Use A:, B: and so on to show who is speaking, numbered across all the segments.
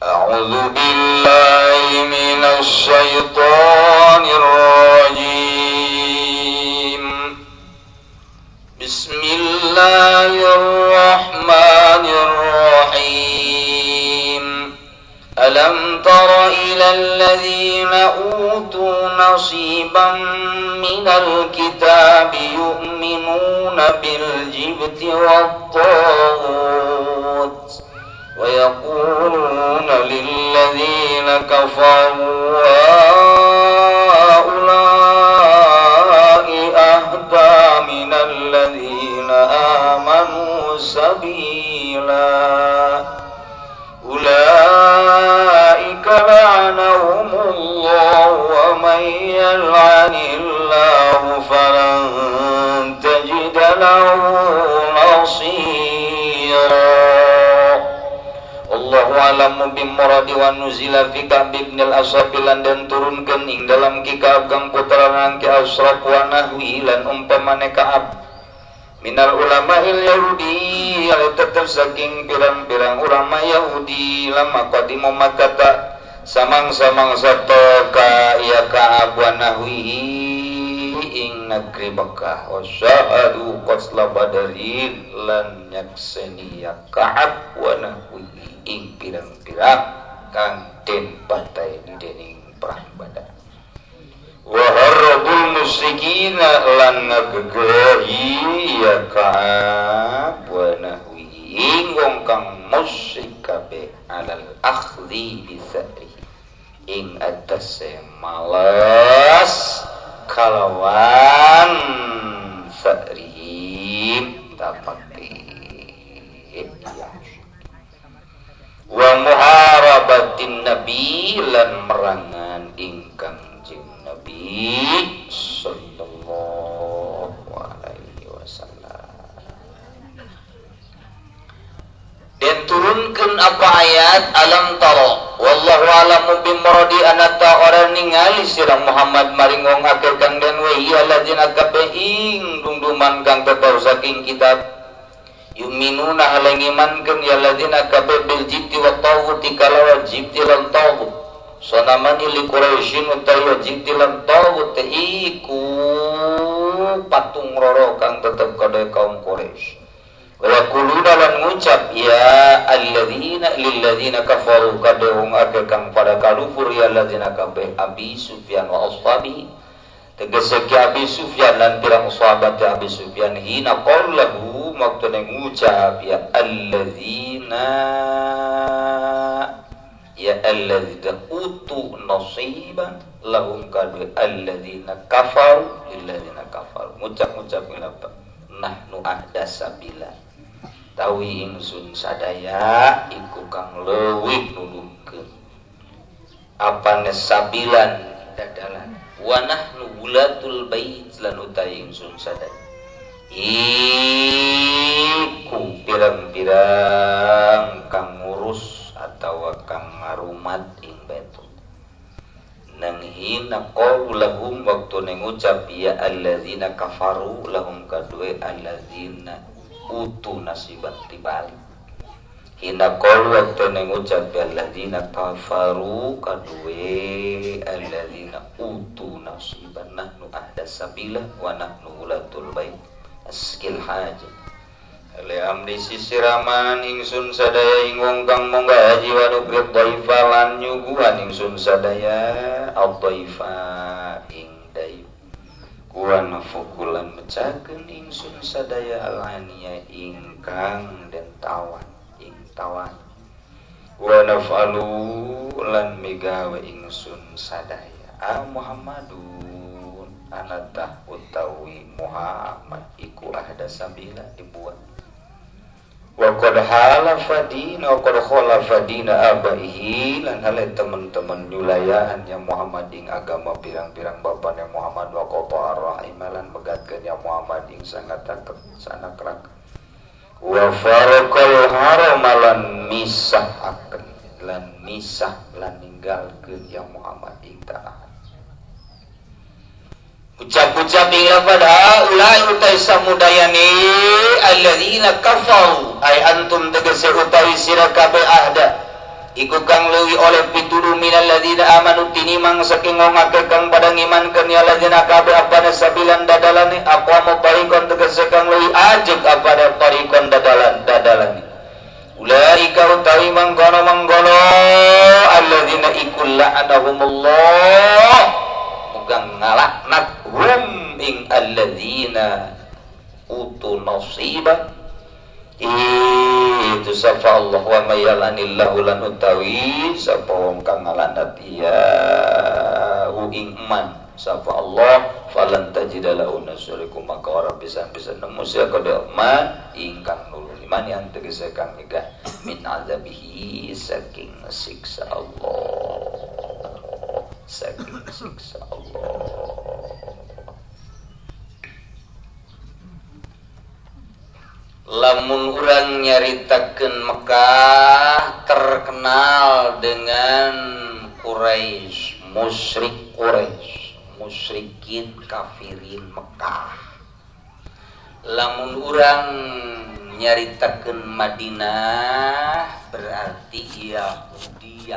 A: A'udzu billahi minasy syaithanir rajim. Bismillahirrahmanirrahim. Alam tara ilal ladzina utu nasiban minal kitabi yu'minuna bil jibti wat taghut wa yaquluna lil ladzina kafaru haula'i ahda minal ladzina amanu sabila ulaika la'anahumullahu wa may yal'anillahu falan tajida lahu nasira. Allahu alamu bimuradi wa nuzila fi Ka'b ibn al-Ashraf lan dan turunkeun ing dalam Ka'b kang putra rangki Ashraf wa nahwi lan umpamane Ka'b minal ulama'il yahudi yang tetap saking pirang-pirang ulama Yahudi lama qadimu makata samang-samang satoka ya Ka'b wa nahwi ing negeri Mekah wa syahadu qasla badarin lan nyakseni ya Ka'b wa nahwi ing pirang-pirang kang den batai dening perang Badar wa harabul musyrikina lan ngagegehi ya Ka'b wa nahwi ing wong kang musyrik kabeh alal akhdhi bi sa'rihi ing atase malas kalawan sa'rihi tapake ya wa muharabatin nabi lan merangan ingkang jeng Nabi sallallahu alaihi wasallam. Dan turunkeun apa ayat alam taro wallahu alamu bimuradi anata orang ningali sirah Muhammad maringong akekan dan wa iya ladzina kabeing dungduman kang tetau saking kitab yu'minuna halangimankeun ya ladzina kabe bil jibti wa tawuti kalawan jibti lan tawut sanamani li Quraisyin utawa jibti lan tawut iku patung roro kang tetep kadhe kaum Quraisy wa yaquluna lan ngucap ya alladzina lil ladzina kafaru kadhe wong akeh kang pada kafir ya ladzina kabe Abi Sufyan wa ashabihi tegese ki Abi Sufyan lan pirang sahabat Abi Sufyan hina qallahu maktune ngucap ya alladzina utu nasiban lahum kadu alladzina kafaru illadzina kafaru ngucap-ngucap apa nahnu ahdasabila tawi ingsun sadaya iku kang leuwih nulungkeun apane sabilan dadalan wa nahnu wulatul bait lan utawi ingsun sadaya iku pirang-pirang kang ngurus atau kang ngarumat ing baitul nang hina qaul lahum waktu ngucap ya alladzina kafaru lahum kadue alladzina utu nasiban tibalik hina qaul waktu ngucap ya alladzina kafaru kadue alladzina utu nasiban nahnu ahdasabila wa nahnu ulatul bait askil haji le amri sisiraman ingsun sadaya ing wong kang mongga haji wa nukrit dhaifa lan nyuguhan ingsun sadaya al-dhaifa ing dayu kuwan fukulan mecakeun ingsun sadaya al-aniya ingkang den tawan ing tawan wa naf'alu lan migawe ingsun sadaya Muhammadun anatah utawi Muhammad iku ahdasabila dibuat wa qad halafa dina wa qad khalafa dina abaihi lan hale teman-teman nyulayaan yang Muhammad ing agama pirang-pirang bapane Muhammad wa qata rahimalan megatkeun ya Muhammad ing sangat taket sanak rak wa faraqal haramalan misahaken lan misah lan ninggalkeun ya Muhammad ing tanah ucap-ucap ila pada ulai utai samudayani alladzina kafaru ay antum tegese utawi sira kabeh ahda iku kang leuwih oleh pitulu minal ladzina amanu tinimang saking wong akeh kang padang imankeun ya ladzina kabeh apana sabilan dadalane aqamu tariqan tegese kang leuwih ajeg apana tariqan dadalane ulaika utawi mangkono alladzina ikul la'anahumullah mugang ngalaknat hum ing alladzina utu nasiba itu sapa Allah wa mayalanillahu lan utawi sapa wong kang ngalanat iya ing iman sapa Allah falan tajida lahu nasrikum maka ora bisa nemu sia kada man ingkang nulung iman yang tegese kang nyegah min azabihi saking siksa Allah lamun urang nyaritakeun Mekah terkenal dengan Quraisy, musyrikin kafirin Mekah. Lamun urang nyaritakeun Madinah berarti Yahudi.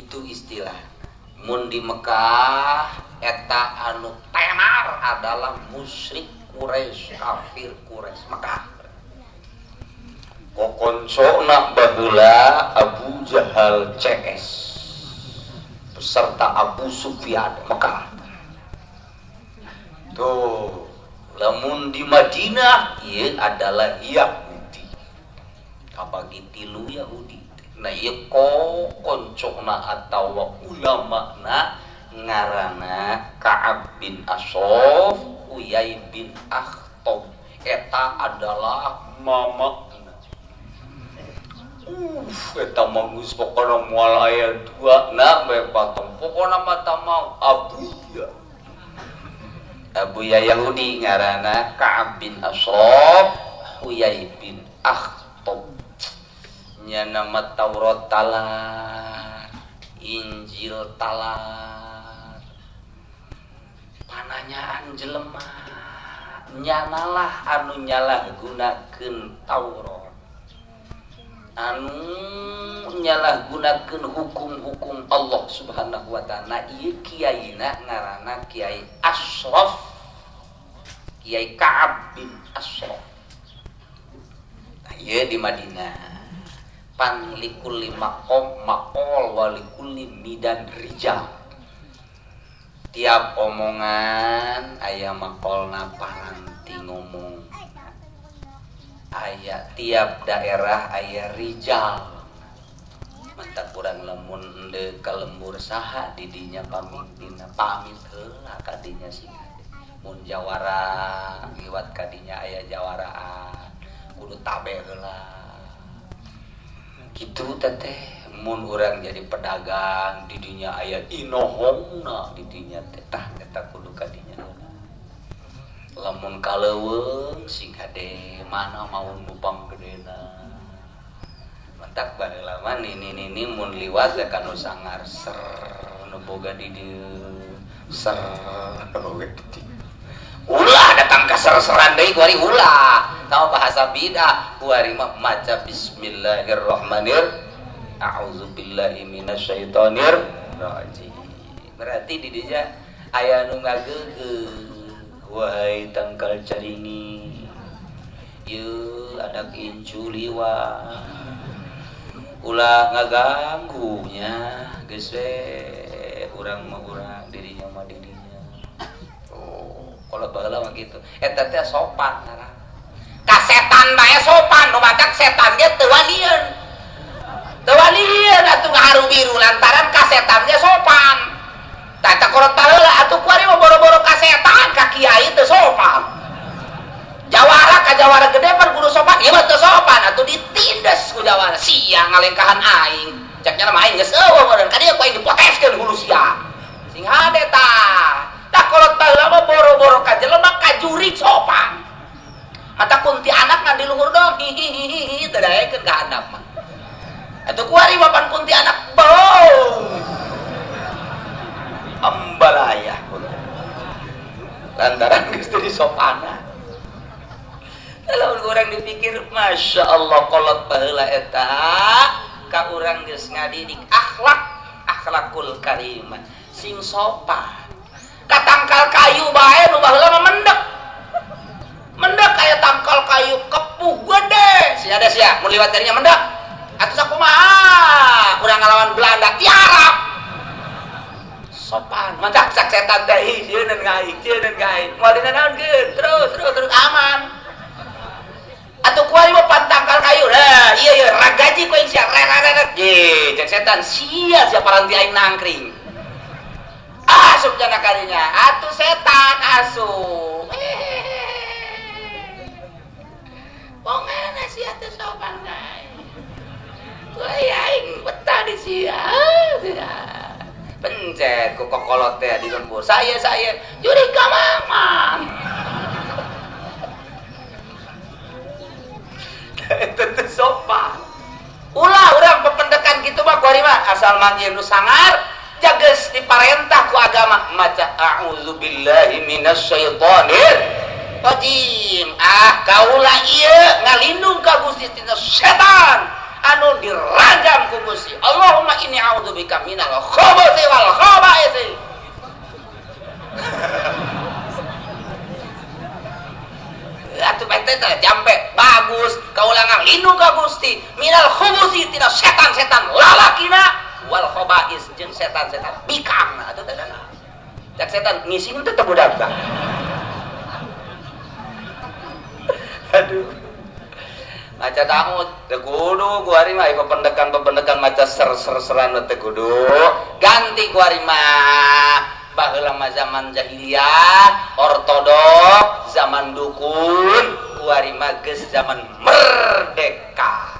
A: Itu istilah. Mun di Mekah eta anu tenar adalah musyrik Quraisy, kafir Quraisy Mekah. Kokoncona baheula Abu Jahal CS beserta Abu Sufyan Mekah. Tuh, lamun di Madinah ieu adalah Yahudi. Kabagi tilu Yahudi. Nah ieu kokoncona atawa ulamana ngaranna Ka'ab bin Ashraf, Uyai bin Akhtab. Eta adalah mama. Eta manggus pokona moal aya dua na bae patom. Pokona mata mau Abu ya Yahudi ngaranna Ka'ab bin Ashraf, Uyai bin Akhtab. Nya nama Taurat talar, Injil talar. Pananyaan jelema nyanalah anu nyalahgunakeun Taurat, anu nyalahgunakeun hukum-hukum Allah Subhanahu wa taala. Ieu kiaina ngaranna Kiai Ashraf, Kiai Ka'ab bin Ashraf. Ieu di Madinah pan likulli maqam maqol wa likulli midan rijal. Tiap omongan aya maqolna paranti ngomong, aya tiap daerah aya rijal. Mantap urang lamun de kalembur saha di dinya pamimpinna pamit heula ka dinya sing mun jawara liwat ka dinya aya jawaraan kudu tabe heula. Kitu teh mun urang jadi pedagang di dinya aya inohongna di dinya teh tah eta kudu ka dinya heula. Lamun kaleuweung sing hade mana mau nupang gedena. Mantak baheula mah nini mun liwat ya kanu sangar ser nu boga di dieu ser boga di dieu. Ulah datang ka ser-seran deui kuari ulah. Tahu bahasa bidah kuari mah maca bismillahirrahmanirrahim. A'udzubillahi minasyaitonir rajim. Berarti di dieu aya nu ngageugeuh. Wahai tangkal caringi, ieu anak incu liwat. Ulah ngaganggunya geus we urang mah urang dirinya mah dirinya. Oh, kalau baheula mah kitu. Eta teh sopan ngaran. Ka setan bae sopan, nu matak setan ge teu wanieun. Teu wanieun atuh ngaharu biru lantaran ka setan ge sopan. Tah eta korot baheula atuh kuari mah boro-boro ka setan ka kiai teu sopan. Jawara ka jawara gede pan kudu sopan, ieu mah teu sopan atuh ditindes ku jawara. Sia ngalengkahan aing. Cek nya mah aing geus eueuh meureun ka dieu ku aing dipoteskeun hulu sia. Sing hade tah. Tah kolot baheula mah boro-boro ka jelema ka juri sopan. Mata kuntianak ngan di luhur dong hihihihi teu daekeun ka handap mah. Atuh kuari papan kuntianak bau. Ambalaya. Lantaran geus teu disopanan. Kalau orang dipikir, Masya Allah kolot baheula eta ka urang geus ngadidik akhlakul karimah sing sopan. Katangkal kayu bae nu baheula mah mendek kayak tangkal kayu kepuh gede sia sia mun liwat darinya mendek atuh sakumaha urang ngalawan Belanda tiarap sopan mantap sak setan teh sieun gaing moal dina naonkeun terus aman atuh kuari mah pantangkal kayu nah iya ragaji ku sia reret ye cek setan sia paranti aing nangkring asup jana kalinya atuh setan asup pongana sia teh sopan gae aing betah di sia pencet ku kokolot teh di lembur saya juri ka mamang tentu sopan ulah urang pependekan kitu mah kuari mah asal manggil nu sangar jageus diparentah ku agama maca a'udzubillahi minasyaitonir rajim kaula ieu ngalindung ka Gusti tina setan anu dirajam ku Gusti Allahumma inni a'udzubika minal khubuthi wal khaba'ith atuh bete teh jampe bagus kaula ngalindung ka Gusti minal khubuthi tina setan-setan lalakina wal khaba'ith jeung setan-setan bikangna atuh teh cak setan ngising teh teu budak aduh maca tamu teu kudu kuari mah pependekan maca ser-seran teu kudu ganti kuari mah baheula mah zaman jahiliyah ortodok zaman dukun kuari mah geus zaman merdeka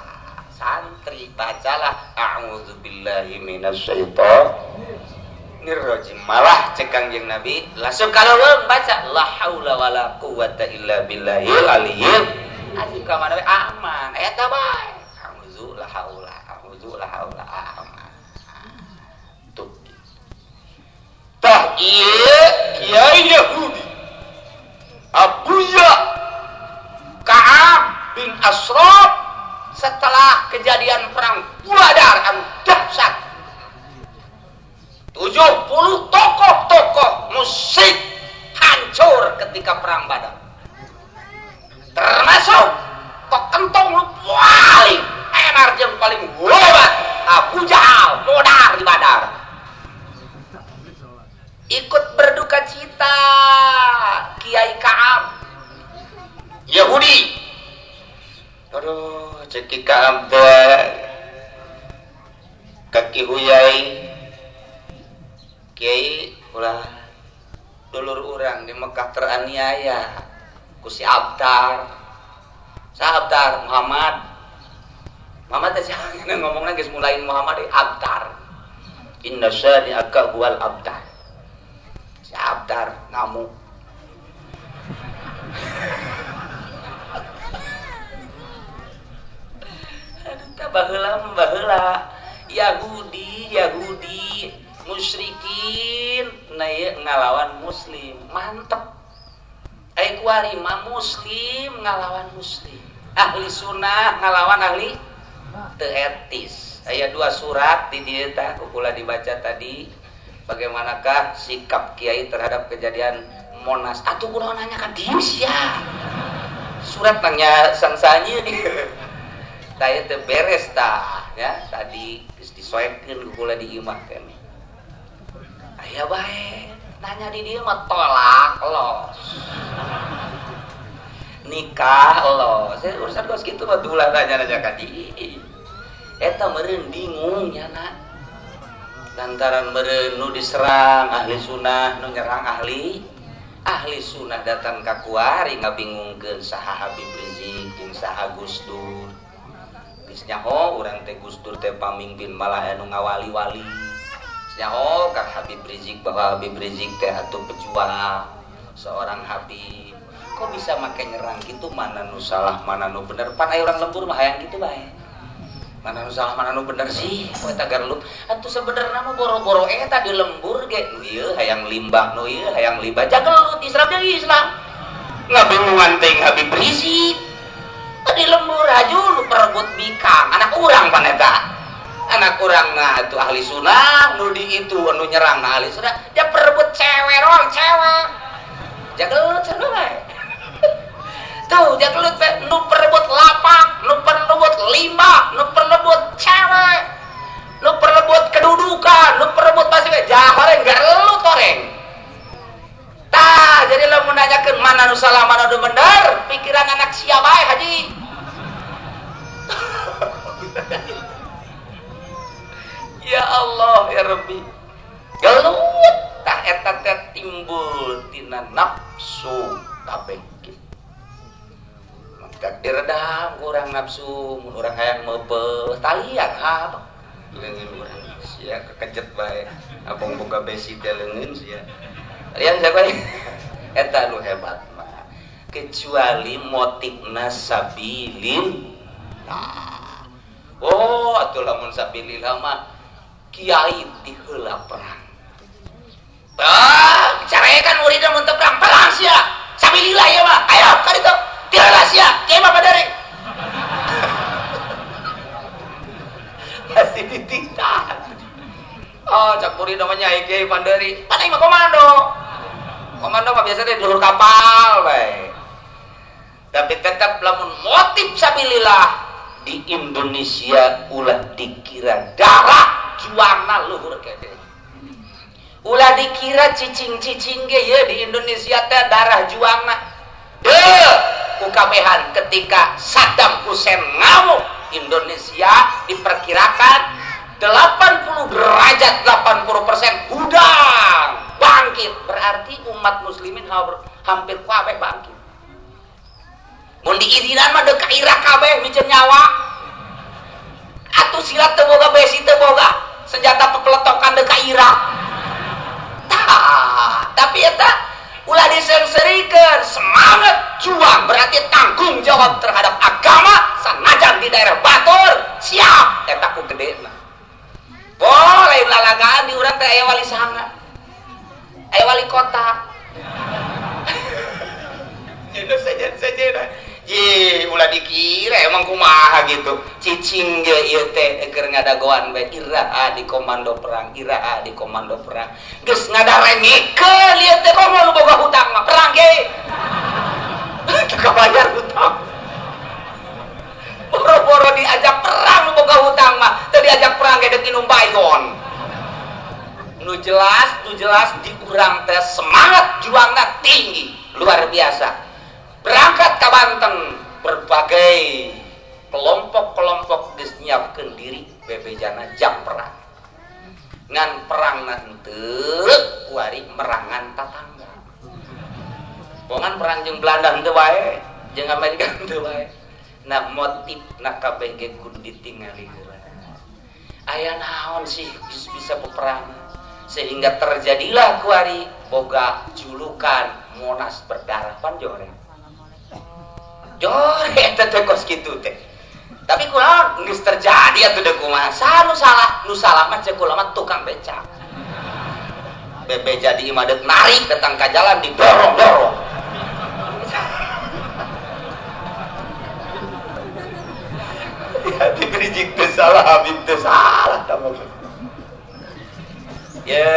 A: santri bacalah a'udzubillahi minasyaitonir rajim malah cek Kangjeng Nabi langsung kaleuweung baca la haula wala quwata illa billahil aliyyil azim ka mana aman eta bae a'udzu la haula aman tuh tah ieu kiai Yahudi Abuya Ka'ab bin Ashraf setelah kejadian perang Badar anu dahsyat 70 tokoh musyrik hancur ketika perang Badar termasuk tok kentong lu paling enar jeung paling lobat Abu Jahal modar di Badar ikut berduka cita Kiai Ka'ab Yahudi aduh ceki Ka'ab teh kaki huyai Kiai ulah dulur urang di Mekah teraniaya ku si Abdar Muhammad teh jangan ngomongna geus mulain Muhammad Abdar inna syani'aka huwal abtar si Abdar ngamuk aduh teh baheula Yahudi musyrikin na ngalawan muslim mantep ai kuari mah muslim ngalawan muslim ahli sunnah ngalawan ahli teu etis aya 2 surat di dieu tah kula dibaca tadi bagaimanakah sikap kiai terhadap kejadian Monas atuh kunaon nanya ka dieu sia surat nanya sangsanya di tah teu beres tah ya tadi geus disoekeun kula di imah teh aya bae nanya di dieu mah tolak los nikah los urusan kos kitu mah tulah nanya ka dieu eta meureun bingung nya na lantaran meureun nu diserang ahli sunnah nu nyerang ahli sunnah datang ka kuari ngabingungkeun saha Habib Rizik jeung saha Gus Dur geus nyaho urang teh Gus Dur teh pamimpin malah anu ngawali-wali nyaho ka Habib Rizik bahwa Habib Rizik teh atuh pejuang seorang Habib kok bisa make nyerang gitu mana nu salah mana nu bener pan aya urang lembur mah hayang kitu bae mana nu salah mana nu bener sih kok eta garlup atuh sebenarnya mah boro-boro eta di lembur ge nu ieu hayang limbah nu ieu hayang limbah jagelut Islam jeung Islam ngabingungan teh Habib Rizik di lembur haju nu perebut bikang anak urang paneta anak urang nah itu ahli sunnah nu di itu anu nyerang nah ahli sunnah dia perebut cewek doang cewek jagelut cenah bae tuh jagelut nu perebut lapak nu perebut limbah nu perebut cewek nu perebut kedudukan nu perebut pasti jahore enggak lu toreng tah jadi lo menanyakan mana nu salah mana nu bener pikiran anak sia bae haji ya Allah ya Rabbi gelut tah eta teh timbul tina nafsu kabeh kitu maka diredam urang nafsu mun urang hayang meupeus talian apa leungeun urang sia kekejet bae apong boga besi teh leungeun sia lian siapa eta nu hebat mah kecuali motifna sabilin nah oh atuh lamun sabilillah mah kiai diheula perang carekan muridna mun teu perang sia sabilillah ya mah ayo ka ditu diheula sia kiai mah badaring masih ditingkat oh cak muridna mah nyai kiai panderi paling mah komando mah biasanya di luhur kapal bae tapi tetap lamun motif sabilillah di Indonesia ulah dikira darah juangna luhur kede ulah dikira cicing-cicing ge ye di Indonesia teh darah juangna deuh kukabehan ketika Saddam Hussein ngamuk Indonesia diperkirakan 80 derajat 80% gudang bangkit berarti umat muslimin hampir kabeh bangkit mun diizinan mah deuk ka Irak kabeh miceun nyawa atuh silat teu boga besi teu boga senjata pepeletokan deuk ka Irak tapi eta ulah disenserikeun semangat juang berarti tanggung jawab terhadap agama sanajan di daerah batur siap eta ku gedena boleh lalagaan di urang teh aya wali sanga aya wali kota itu saja ye ulah dikira emang kumaha gitu cicing ge ieu teh keur ngadagoan bae iraha di komando perang geus ngadarengikeun ieu teh komo nu boga hutang mah perang ge kabayar hutang boro-boro diajak perang nu boga hutang mah teu diajak perang ge deuk minum baygon nu jelas di urang teh semangat juangna tinggi luar biasa berangkat ke Banten berbagai kelompok geus nyiapkeun diri bebejana jam perang ngan perang henteu kuari merangan tatangga bongan perang jeung Belanda henteu wae jeung Amerika henteu wae nah motifna kabeh ge kudu ditingali heula aya naon sih bisa peperangan sehingga terjadilah kuari boga julukan Monas berdarah pan joreng eta teh kos kitu teh tapi kunaon geus terjadi atuh deuk kumaha saha nu salah mah ceuk ulama tukang beca bebe jadi imadet narik datang ka jalan didorong-dorong ya diberi teu salah Habib teu salah ya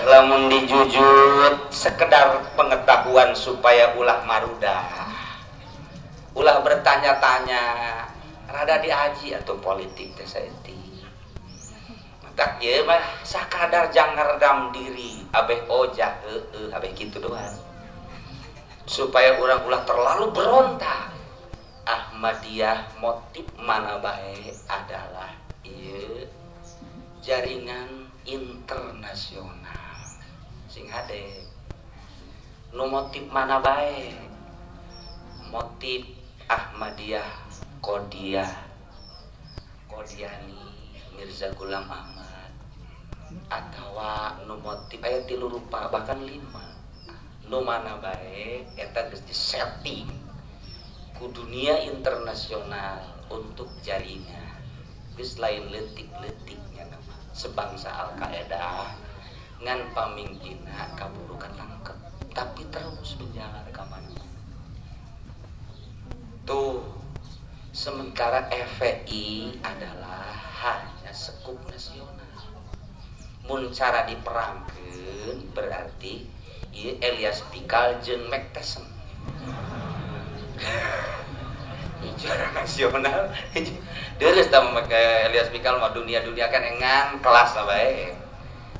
A: lamun dijujut sekedar pengetahuan supaya ulah marudah ulah bertanya-tanya rada diaji atau politik teh saeuti tak ye mah sakadar janggerdam diri abeh ojah abeh kitu doang supaya urang ulah terlalu berontak Ahmadiyah motif mana bae adalah ieu jaringan internasional sing hade nu motif mana bae motif Ahmadiyah Qodiani Mirza Ghulam Ahmad atawa nu motif aya 3 rupa bahkan 5 nu mana bae eta geus disetting ku dunia internasional untuk jaringan geus lain leutik-leutiknya nama sebangsa Al-Qaeda ngan pamimpinna kaburu katangkep tapi terus berjalan ka mana tuh Sementara FPI adalah hanya sekup nasional. Mun cara diperangkeun berarti ieu Elias Pikal jeung Mike Tyson. Juara nasional. Deres da make Elias Pikal mah dunia-dunia kan engan kelas bae.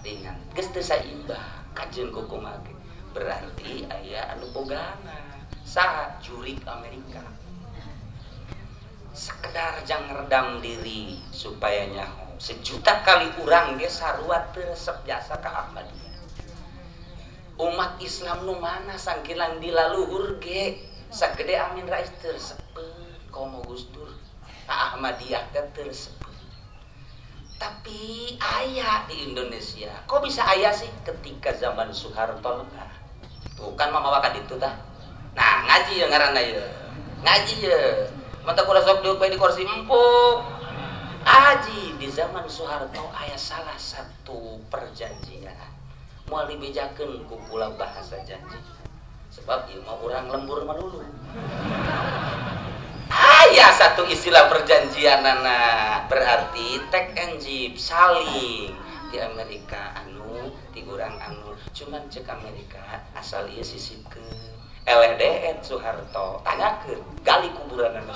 A: Ringan. Geus teu saimbang kajeun kumaha ge. Berarti aya anu bogana. Saha jurik Amerika. Sekedar jang ngeredam diri supaya nyaho sejuta kali urang ge sarua teu resep jasa ka Ahmadiyah. Umat Islam nu mana sangkilang dilaluhur ge sagede Amin Rais teu resepkeun komo Gus Dur Ahmadiyah teh teu resepkeun. Tapi aya di Indonesia. Kok bisa aya sih ketika zaman Soeharto lah. Tuh kan mamawa ka ditu tah. Nah, ngaji ya ngaranna ye. Ngaji ye. Mata kula sok diuk bae di kursi empuk. Aji di zaman Soeharto aya salah satu perjanjian moal dibejakeun ku kula bahasa janji. Sebab ieu mah urang lembur melulu. Aya satu istilah perjanjianana berarti take and give saling di Amerika anu ti urang anu cuman cek Amerika asal ieu sisipkeun LDN Soeharto tanyakeun gali kuburan anu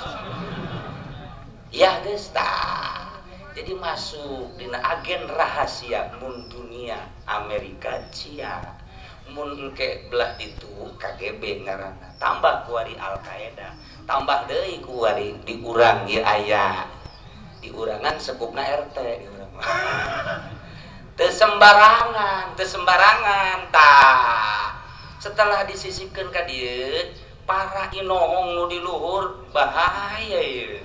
A: ya geus tah. Jadi masuk dina agen rahasia mun dunia Amerika cia mun engke belah ditu KGB ngaranna tambah ku ari Al-Qaeda tambah deui ku ari di urang ieu aya di urangan sekupna RT di urang teu sembarangan tah. Setelah disisipkeun ka dieu para inohong nu di luhur bahaya ieu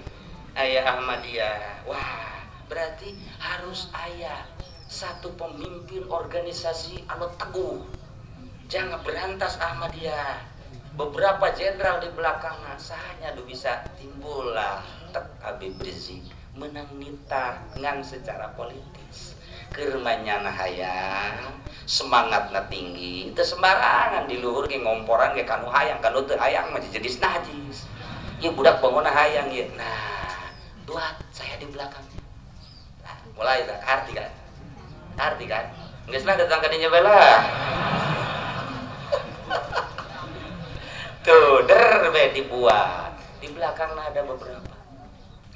A: aya Ahmadiyah. Wah, berarti harus aya satu pemimpin organisasi anu teguh. Jangan berantas Ahmadiyah. Beberapa jenderal di belakangnya sahanya nu bisa timbul lah tek Habib Rizik menang nita ngan secara politis. Keur manyana hayang semangatna tinggi teu sembarangan di luhur ge ngomporan ge kanu hayang kanu teu hayang mah jadi najis. Ieu budak bangunna hayang ieu. Nah, buat saya di belakangnya. Nah, mulai tak arti kan? Geus lah datang ka dinya bae. Tuh, der be dibuat. Di belakangna ada beberapa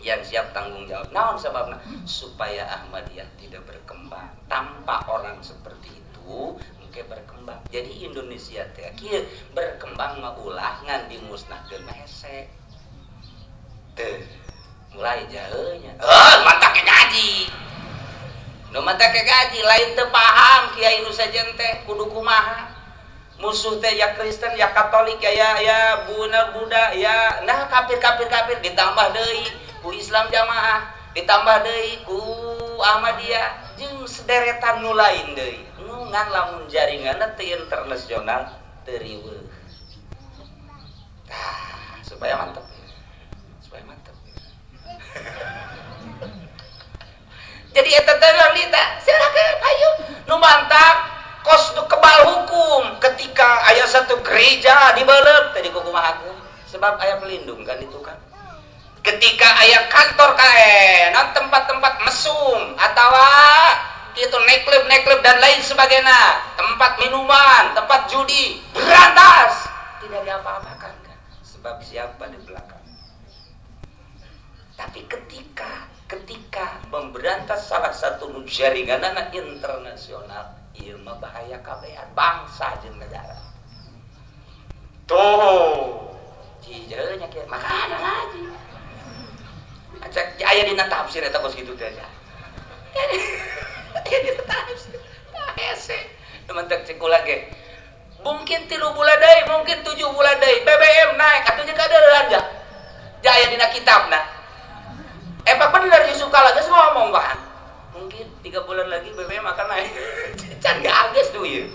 A: yang siap tanggung jawab. Naon sababna? Supaya Ahmadiyah tidak berkembang. Tanpa orang seperti itu, mungkin berkembang. Jadi Indonesia teh kieu berkembang mah ulah ngan dimusnahkeun mah hese. Teu mulai jaheunya. Mantap ke gaji. Nu mantap ke gaji lain teu paham kiai nu sajen teh kudu kumaha. Musuh teh ya Kristen ya Katolik ya Buddha ya nah kafir ditambah deui ku Islam Jamaah ditambah deui ku Ahmadiyah jeung sederetan nu lain deui nu ngan lamun jaringanna teu internasional teu riweuh. Tah supaya mantep. Jadi eta teh realita silakeun ayo nu mantap kos nu kebal hukum ketika aya satu gereja dibeuleuk tadi kumahakeun sebab aya pelindung kan itu kan. Ketika aya kantor kae, tempat-tempat mesum atawa itu nightclub dan lain sebagainya, tempat minuman, tempat judi, berantas, tidak diapa-apakan kan? Sebab siapa di belakang. Tapi ketika memberantas salah satu jaringan internasional, ieu mah bahaya kabehan bangsa jeung negara. Tuh, cijeunya kieu makana lagi. Acak aya dina tafsir eta kos kitu teh aja. Aya dina tafsir. Hese. Teman-teman cek kula ge. Mungkin 3 bulan deui, mungkin 7 bulan deui BBM naik atuh jeung kadeureuhan ja. Ja aya dina kitabna. Pak bener Yusuf Kala geus ngomong bahan. Mungkin 3 bulan lagi BBM akan naik. Can gages tuh ieu.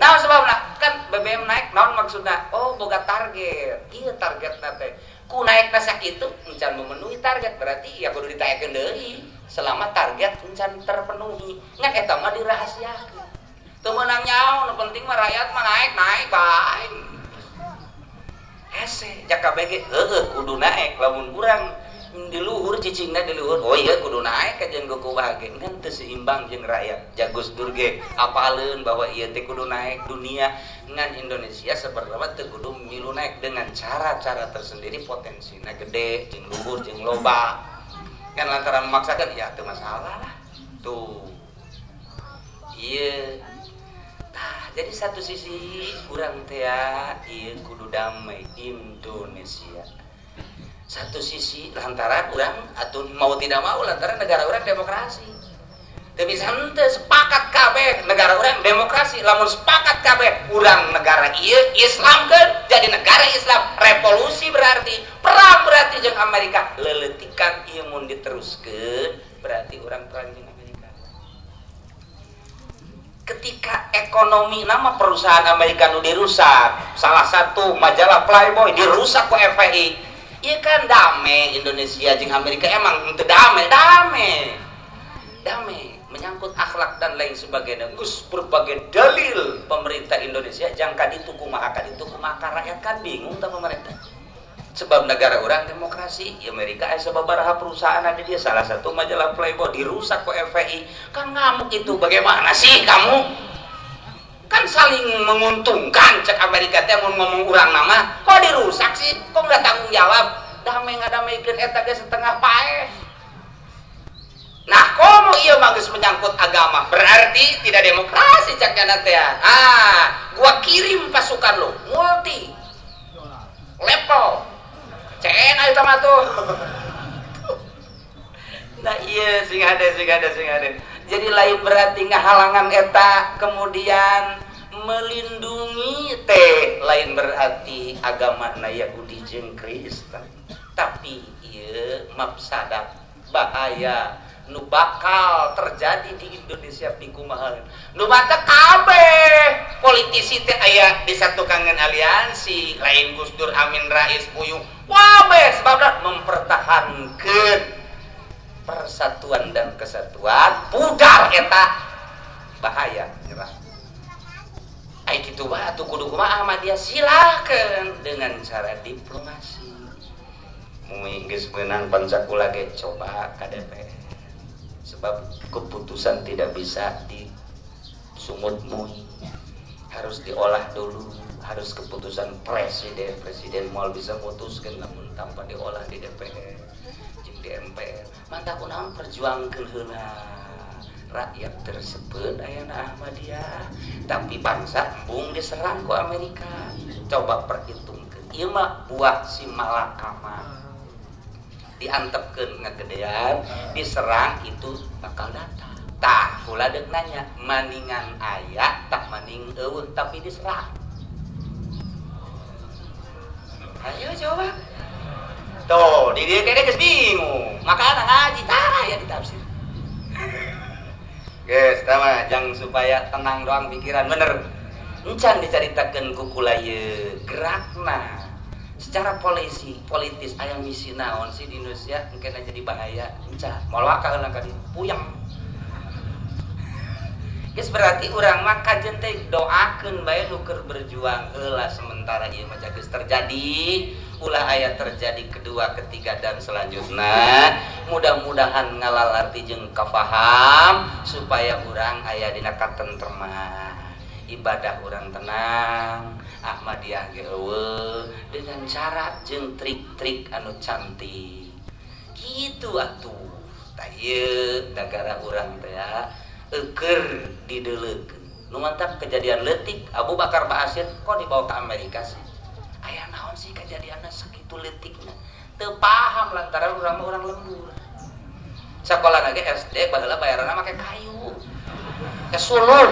A: Nah sebabna kan BBM naik naon maksudna? Oh boga target. Ieu targetna teh. Ku naikna sakitu encan memenuhi target berarti ya kudu ditaekeun deui selama target encan terpenuhi. Ngan eta mah dirahasiakeun. Teu meunang nyaho, nu penting mah rakyat mah naik bae. Hese jak KBG heueuh kudu naik lamun urang di luhur cicingna di luhur. Oh iya kudu naik ka jeung kuku bage ngan teu seimbang jeung rakyat. Jagus Durge apaleun bahwa ieu teh kudu naik dunia ngan Indonesia sapertama teu kudu milu naik dengan cara-cara tersendiri potensina gede jeung luhur jeung loba. Kan lantaran memaksakan ya teu masalah lah. Tuh. Iya. Nah, jadi satu sisi kurang teh ieu kudu damai Indonesia. Satu sisi lantaran orang atau mau tidak mau lantaran negara orang demokrasi. Tapi santai sepakat kabeh negara orang demokrasi. Lamun sepakat kabeh orang negara ieu Islam kan jadi negara Islam. Revolusi berarti perang berarti jeung Amerika leletikan ieu mun diteruskeun berarti orang perang jeung Amerika. Ketika ekonomi nama perusahaan Amerika nu dirusak, salah satu majalah Playboy dirusak ku FPI. Iya kan damai Indonesia jeung Amerika emang itu damai menyangkut akhlak dan lain sebagainya. Gus berbagai dalil pemerintah Indonesia jangka ditu kumaha rakyat kan bingung ta pemerintah. Sebab negara orang demokrasi, Amerika aya sababaraha perusahaan ada dia salah satu majalah Playboy dirusak ku FPI. Kan ngamuk itu bagaimana sih kamu? Kan saling menguntungkan cek Amerika teh mun ngomong urang nama kok dirusak sih kok nggak tanggung jawab damai ngadamikeun eta ge setengah paeh. Nah komo ieu mah geus menyangkut agama berarti tidak demokrasi cek nya teh. Gua kirim pasukan lo multi level CN aya mah tuh. Nah iya sing ada. Jadi lain berarti ngahalangan eta kemudian melindungi teh lain berarti agama na Yahudi jeung Kristen. Tapi ieu mafsadat bahaya nu bakal terjadi di Indonesia pikumaha. Nu mata kabeh politisi teh aya disatukangan aliansi lain Gus Dur Amin Rais Puyuh. Wabeh sebabna mempertahankeun persatuan dan kesatuan pudar eta bahaya nyerah. Ai kitu bae atuh kudu kumaha Ahmadiyah silakeun dengan cara diplomasi. Mun geus meunang pancakula ge coba ka DPR. Sebab keputusan tidak bisa disumut mui. Harus diolah dulu, harus keputusan presiden moal bisa mutuskeun namun tanpa diolah di DPR. Di MPR mantap kunaon perjuangkeun heula rakyat tersebut ayana Ahmadiyah tapi bangsa embung diserang ku Amerika. Coba perhitungkeun ieu mah buah si malakama diantepkeun ngagedean diserang itu bakal datang. Tah kula deuk nanya maningan aya tak maning eueuh tapi diserang. Ayo coba tuh, di dia kayaknya geus bingung. Makanya ngaji tah ya ditafsir. Geus, tama jang supaya tenang doang pikiran bener. Encan dicaritakeun ku kula ieu gerakna. Secara politis aya misi naon sih di Indonesia engke jadi bahaya. Encan, moal wakal heula ka dieu. Puyeng. Geus berarti urang mah kajen teh doakeun bae nu keur berjuang heula sementara ieu mah geus terjadi. Ulah aya terjadi kedua, ketiga dan selanjutnya. Mudah-mudahan ngalalarti jeung kafaham supaya urang aya dina katentreman. Ibadah urang tenang, Ahmadiyah ge eueuh dengan cara jeung trik-trik anu cantik. Kitu atuh. Tah ieu negara urang teh eukeur dideuleukeun. Nu mantap kejadian leutik Abu Bakar Ba'asyir kok dibawa ke Amerika sih? Aya naon sih kejadianna sakitu leutikna? Teu paham lantaran urang lembur. Sakola ge SD baheula bayaranna make kayu. Kesulur.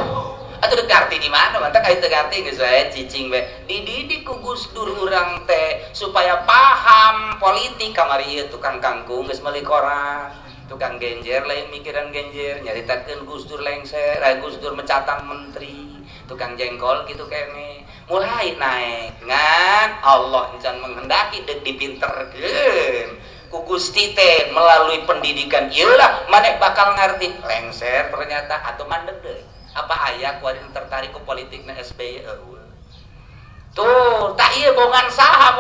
A: Atuh deuk garti di mana? Mantap aya teu garti geus wae cicing we. Dididik ku Gus Dur urang teh supaya paham politik kamari ieu tukang kangkung geus meuli koran. Tukang genjer lain mikiran genjer, nyaritakeun Gus Dur lengser, Gus Dur mecatan menteri, tukang jengkol gitu kene. Mulai naik ngan Allah encan menghendaki deuk dipinterkeun ku Gusti teh melalui pendidikan ieu lah maneh bakal ngarti lengser ternyata atau mandeg deui. Apa aya ku ari tertarik ku politikna SBY eueuh. Tuh, tak ieu bongan saha.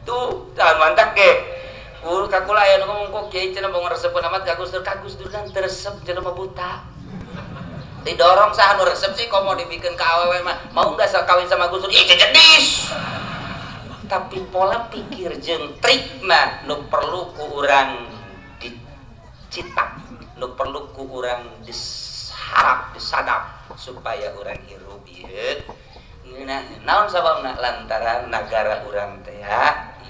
A: Tuh, jangan mantap ge. Kakula aya nu ngomong kok kiai cenah mau resep amat ka Gus Dur kan teresep cenah mah buta. Didorong saha nu resep sih komo dibikeun ka awewe mah. Mau enggak kawin sama Gus Dur? Ih jedis. Tapi pola pikir jeung trikna nu perlu ku urang dicitak, nu perlu ku urang diharap, disadap supaya urang hirup ieu. Nah, naon sababna lantaran negara urang teh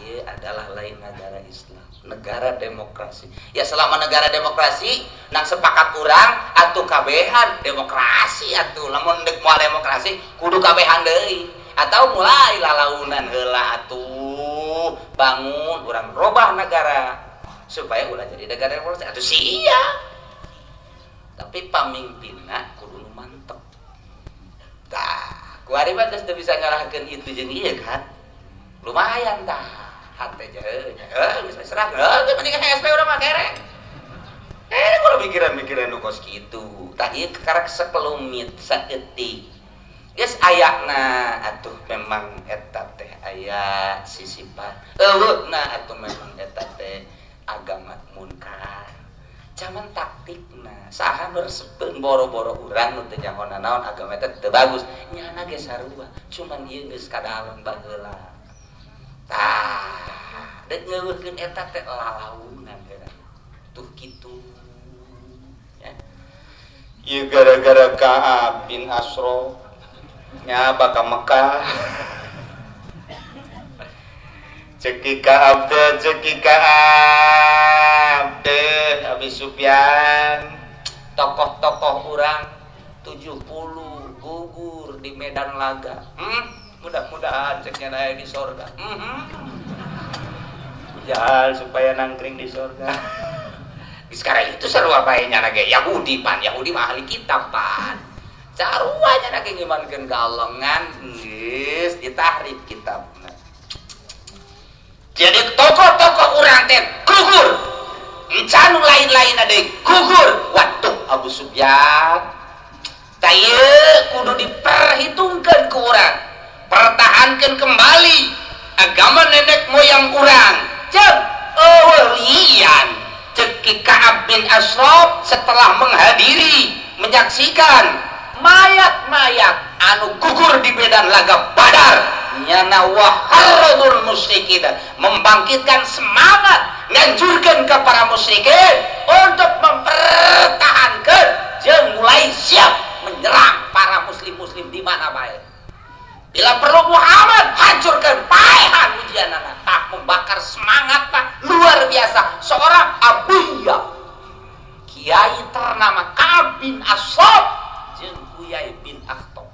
A: ieu adalah lain negara Islam, negara demokrasi. Ya selama negara demokrasi, nang sepakat urang atuh kabehan demokrasi atuh. Lamun deuk moal demokrasi kudu kabehan deui. Atau mulai lalaunan heula atuh bangun urang robah negara supaya ulah jadi negara demokrasi atuh sia. Tapi pamimpinna kudu mantep. Tah, kuari mah geus teu bisa ngalahkeun itu jeung ieu kan. Lumayan tah. Hate jeung geus serah. Ge mending HSP urang mah kere. Kudu mikiran-mikiran nu kos kitu. Tah ieu karek sekelumit saeutik. Geus ayana atuh memang eta teh aya sisipan. Eueuna atuh memang eta teh agama munkar. Caman taktikna saha nu resepkeun boro-boro urang nu teu nyahoana naon agama eta teu bagus. Nyana ge sarua, cuman ieu geus kadalam baheula. Tah, deuk ngeuweuhkeun eta teh lalaunan geura. Tuh kitu. Ya. Ieu gara-gara Ka'ab bin Ashraf nyaba ka Mekah. Ceki Ka'ab teh Abi Sufyan. Tokoh-tokoh urang 70 gugur di medan laga. Mudah-mudahan ceknya aya di sorga. Jahal supaya nangkring di sorga. Sekarang itu sarua bae nya ge Yahudi mah ahli kitab pan. Caruanya nak ngimankeun ka Allah ngan geus ditahrif kitabna. Jadi tokoh-tokoh urang teh gugur. Encan lain-lain deui gugur. Waduh Abu Sufyan. Tah ieu kudu diperhitungkeun ku urang. Pertahankeun kembali agama nenek moyang urang. Ceuk eueulian cek Ka'ab bin Ashraf setelah menghadiri menyaksikan mayat-mayat anu gugur di medan laga Badar nyana waharradul musyrikin membangkitkan semangat nganjurkeun ka para musyrikin untuk mempertahankan jeung mulai siap menyerang para muslim-muslim di mana bae. Bila perlu Muhammad hancurkan paehan ujianana. Membakar semangat luar biasa seorang abuya kiai ternama Ka'ab bin Ashraf jeung Huyai bin Akhtab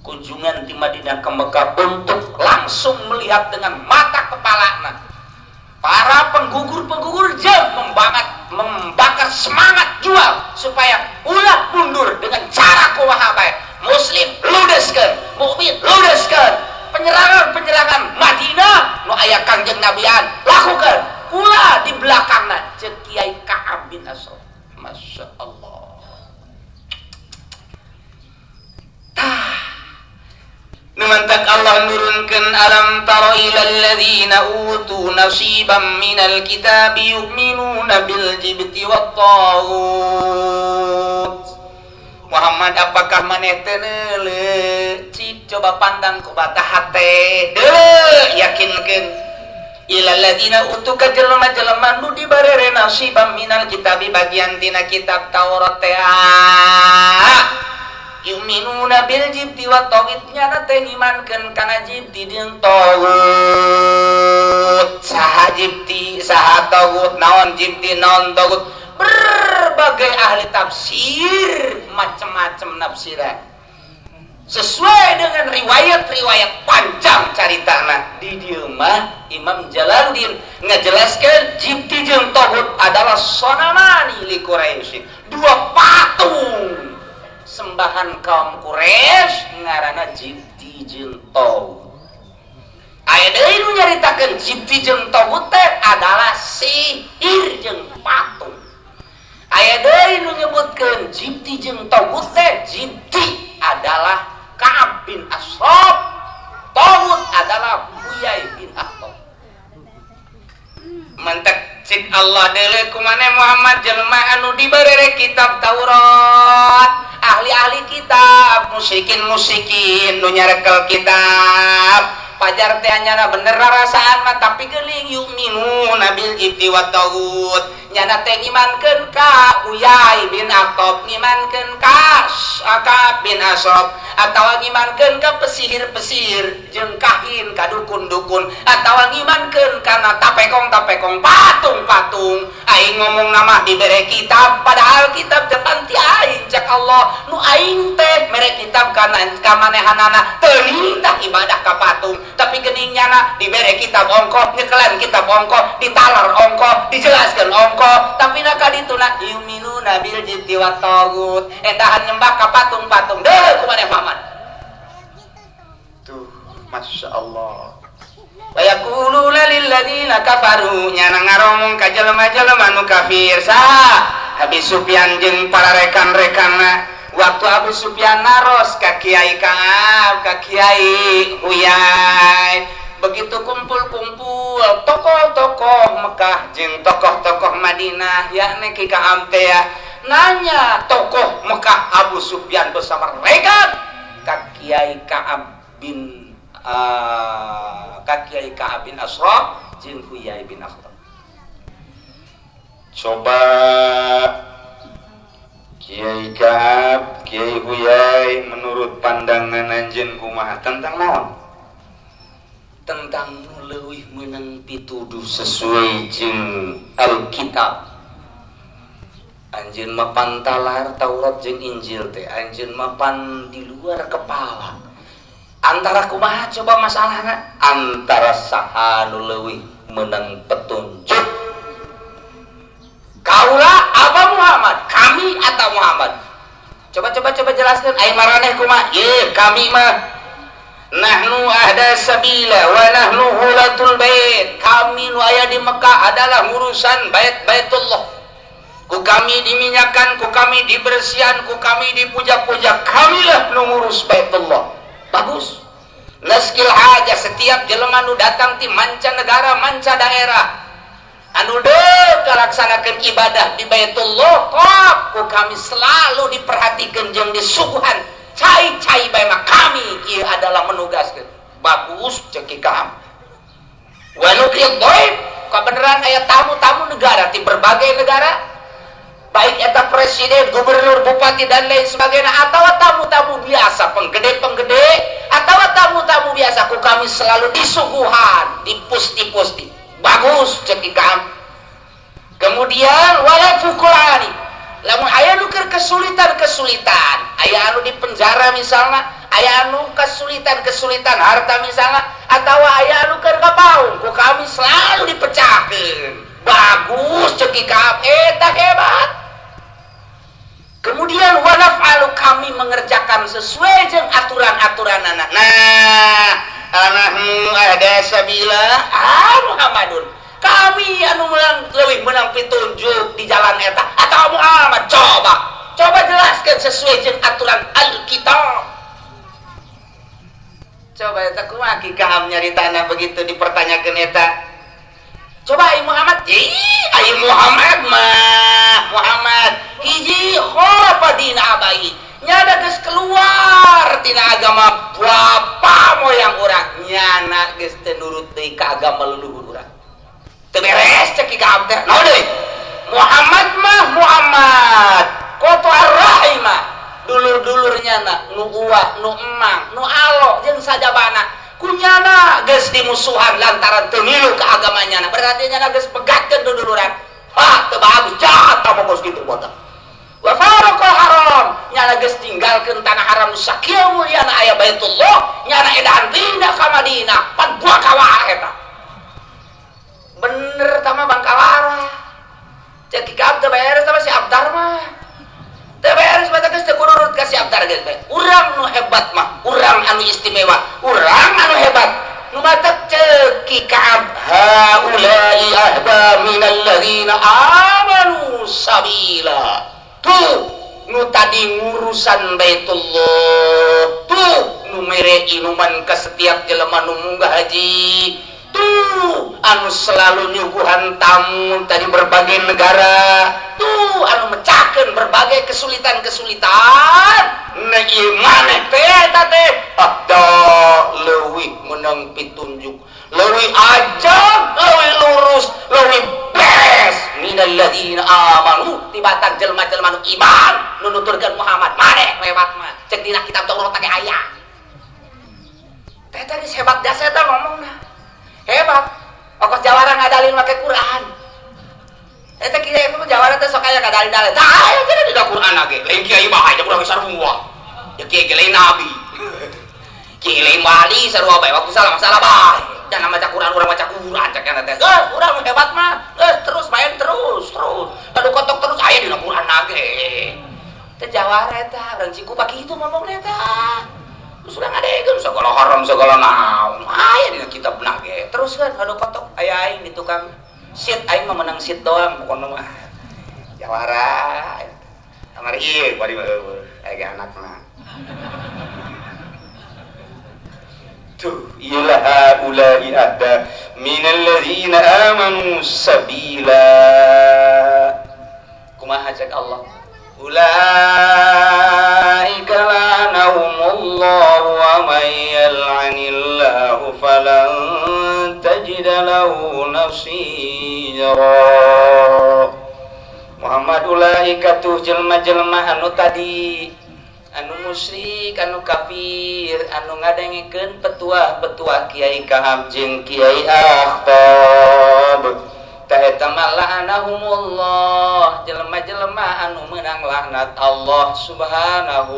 A: kunjungan di Madinah ke Mekah untuk langsung melihat dengan mata kepalana para penggugur-penggugur jeung membakar semangat jual supaya ulah mundur dengan cara kumaha bae. Muslim ludeskeun, mukmin ludeskeun, penyerangan Madinah nu aya Kangjeng Nabian lakukeun ulah di belakangna ceuk Kiai Ka'ab bin Ashraf. Masya Allah. Numantak Allah nurunkeun alam tara ilal ladzina utu nasiban minal kitabi yu'minuna bil jibti wat taghut. Muhammad apakah maneh teu neuleuh? Cik coba pandang ku bata hate. Deuleuh yakinkeun ilal ladzina utu ka jelema-jelema nu dibarere nasiban minal kitabi bagian tina kitab Taurat teh. Yu'minuna bil jibti wa taghut nyana teh ngimankeun kana jibti jeung taghut. Saha jibti saha taghut, naon jibti naon taghut, berbagai ahli tafsir macam-macam nafsiran sesuai dengan riwayat-riwayat panjang caritana. Di dieu mah Imam Jalaluddin ngajelaskeun jibti jeung taghut adalah sonamani li Quraisy, dua patung sembahan kaum Quraisy ngaranna jibti jeung taghut. Aya deui nu nyaritakeun jibti jeung taghut teh adalah sihir jeung patung. Aya deui nu nyebutkeun jibti jeung taghut teh jibti adalah Ka'ab bin Ashraf, taghut adalah Huyai bin Akhtab. mentek cik Allah deuleu kumane Muhammad jelema anu dibere kitab Taurat, ahli-ahli kitab, musyrikin nu nyarekel kitab. Pajar teh nyana bener rasaan mah tapi geuling yu'minuna bil jibti wa tagut. Nyana teh ngimankeun ka Uyai bin Akhtab, ngimankeun ka Akab bin Ashraf, atawa ngimankeun ka pesihir-pesihir jeung kahin ka dukun-dukun, atawa ngimankeun kana tapekong-tapekong, patung-patung. Aing ngomong nama dibere kitab padahal kitab teh panti aing cek Allah. Nu aing teh mere kitab kana kamanehanana teu nitah ibadah ka patung. Tapi geningnyana dibere kitab ongko, nyekelan kitab ongko, ditalar ongko, dijelaskan ongko, tapi naka dituna yuminuna bil jibti wa tagut. Endahan nyembah ka patung-patung deh kumane Muhammad. Tuh, Masya Allah. Wa yaquluna lil ladzina kafaru, nyana ngaromong ka jelema-jelema nu kafir saha Abi Sufyan jeung para rekan-rekanna. Waktu Abu Sufyan naros ka Kiai Ka'ab, ka Kiai Uyai, begitu kumpul-kumpul tokoh-tokoh Mekah jeung tokoh-tokoh Madinah, yakni Ki Ka'ab teh nanya tokoh Mekah Abu Sufyan bersama rekan ka Kiai Ka'ab bin Ashraf jeung Uyai bin Akhtab. Coba Kiai Ka'ab, Kiai Uyai, menurut pandangan anjeun kumaha tentang naon? Tentang leuwih meunang pituduh sesuai jeung Alkitab. Anjeun mah pantalar Taurat jeung Injil teh, anjeun mah pan di luar kepala. Antara kumaha coba masalahna? Antara saha nu leuwih meunang petunjuk. Kaulah apa Muhammad? Kami atau Muhammad? Coba jelaskan. Ai maraneh kumaha? Ye, kami mah nahnu ahda sabila wa nahnu hulatul bait. Kami nu aya di Mekah adalah urusan Baitullah. Ku kami diminyakan, ku kami dibersihan, ku kami dipuja-puja. Kamilah nu ngurus Baitullah. Bagus. Naskil haja setiap jelema nu datang ti mancanegara, manca daerah anu deuk kalaksanakeun ibadah di Baitullah, ku kami selalu diperhatikan jeung disuguhan cai-cai bae mah kami ieu adalah menugaskeun. Bagus cek Ka'ab. Wa nuqrid dhaif, kabeneran aya tamu-tamu negara ti berbagai negara, baik eta presiden, gubernur, bupati dan lain sebagainya, atawa tamu-tamu biasa, penggede-penggede, atawa tamu-tamu biasa, ku kami selalu disuguhan, dipusti-pusti. Bagus cek Ka'ab. Kemudian wala fuqani, lamun aya nu keur kesulitan, aya anu di penjara misalnya, aya anu kesulitan harta misalnya, atawa aya anu keur kapaung, ku kami selalu dipecahkeun. Bagus cek Ka'ab, eta hebat. Kemudian wa naf'alu, kami mengerjakan sesuai jeung aturan-aturanana. Nah, anahnu ada sabila Muhammadun, kami anu leuwih meunang pitunjuk di jalan eta atawa Muhammad. Coba jelaskan sesuai jeung aturan Alkitab. Coba eta kumaha Ki Ka'ab nyaritana begitu dipertanyakeun eta. Coba ai Muhammad, ai Muhammad mah Muhammad hiji khalafa dina abai, nyana geus keluar tina agama bapa moyang urang, nyana geus teu nurut deui ka agama leluhur urang. Teu beres cek Ka'ab teh. Naon deui? Muhammad mah Muhammad qatu ar-rahimah, dulur-dulurnya nu uwah, nu emang, nu alo jeung sajabana kunyana geus dimusuhan lantaran teu milu ka agamanya. Berarti nyana geus pegatkeun dulur-duluran. Teu bagus, jahat pokos kitu botak. Wa faraqal haram, nyana geus tinggalkeun tanah haram sakieu mulyana aya Baitullah, nyana edan pindah ka Madinah, pan buah kawah eta. Bener tama Bangkalara. Cek Ka'ab teu beres sama si Abdar mah. Teu beres mah geus teu kururut ka si Abdar geus bae. Urang nu hebat mah, urang anu istimewa, urang anu hebat. Nu matak cek Ka'ab, haula'i ahda minal ladzina amanu sabila. Tuh nu tadi ngurusan Baitullah, tuh nu mere inuman ka setiap jelema nu munggah haji, tuh tuh anu selalu nyuguhan tamu tadi berbagai negara, tuh anu mecahkan berbagai kesulitan-kesulitan. Nah ieu maneh teh teh ada leuwih menang pitunjuk, leuwih ajab, leuwih lurus, leuwih beres minal ladzina amanu tibatan jelema-jelema nu iman nu nuturkeun Muhammad maneh lewat mah cek dina kitab Taurat teh aya. Teh tadi hebat dasar eta ngomongna. Hebat. Ongkos jawara ngadalin make Quran. Eta kieu itu jawara teh sok aya ngadalin-dalin. Tah aya teh di Quran ge. Lain kiai mah aya urang sarua. Ya kiai ge lain nabi. Kiai lain wali sarua bae waktu salah masalah bae. Jangan maca Quran urang maca Quran cek kana teh. Urang hebat mah. Terus main terus. Lalu kotok terus aya di Quran ge. Teh jawara eta urang ciku pagi itu ngomong eta. Sudah ngadegeun segala haram segala naon aya dina kitab nage terus kan anu kotok aya aing di tukang sit aing mah menang sit doang pokona mah jawara kamari ieu bari aya anakna tuh iyalah ulai ada minal ladzina amanu sabila kumaha cek Allah ulaika lanahumullahu wa may yal'anillahu falan tajida lahu nasira. Muhammad ulaika tuh jelema-jelema anu tadi anu musyrik anu kafir anu ngadengekeun petuah-petuah Kiai Kahab jeung Kiai Akhtab ta'eta la'anahumullah jelema-jelema anu meunang laknat Allah subhanahu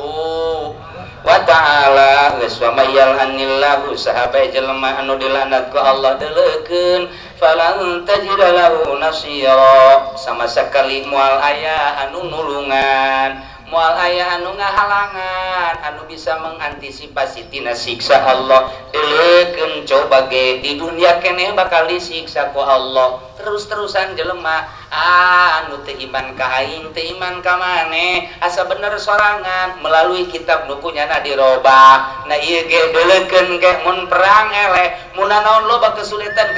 A: wa ta'ala geus wa mayal anillahu sahabat jelema anu dilaknat ku Allah deleukeun falan tajida lahu nasira sama sakali moal aya anu nulungan moal aya anu ngahalangan anu bisa mengantisipasi tina siksa Allah deleukeun coba ge di dunia keneh bakal disiksa ku Allah terus-terusan jelema anu teu iman ka aing teu iman ka maneh asa bener sorangan melalui kitab nu kunyana dirobah na ieu ge deleukeun ge mun perang eleh mun naon loba kesulitan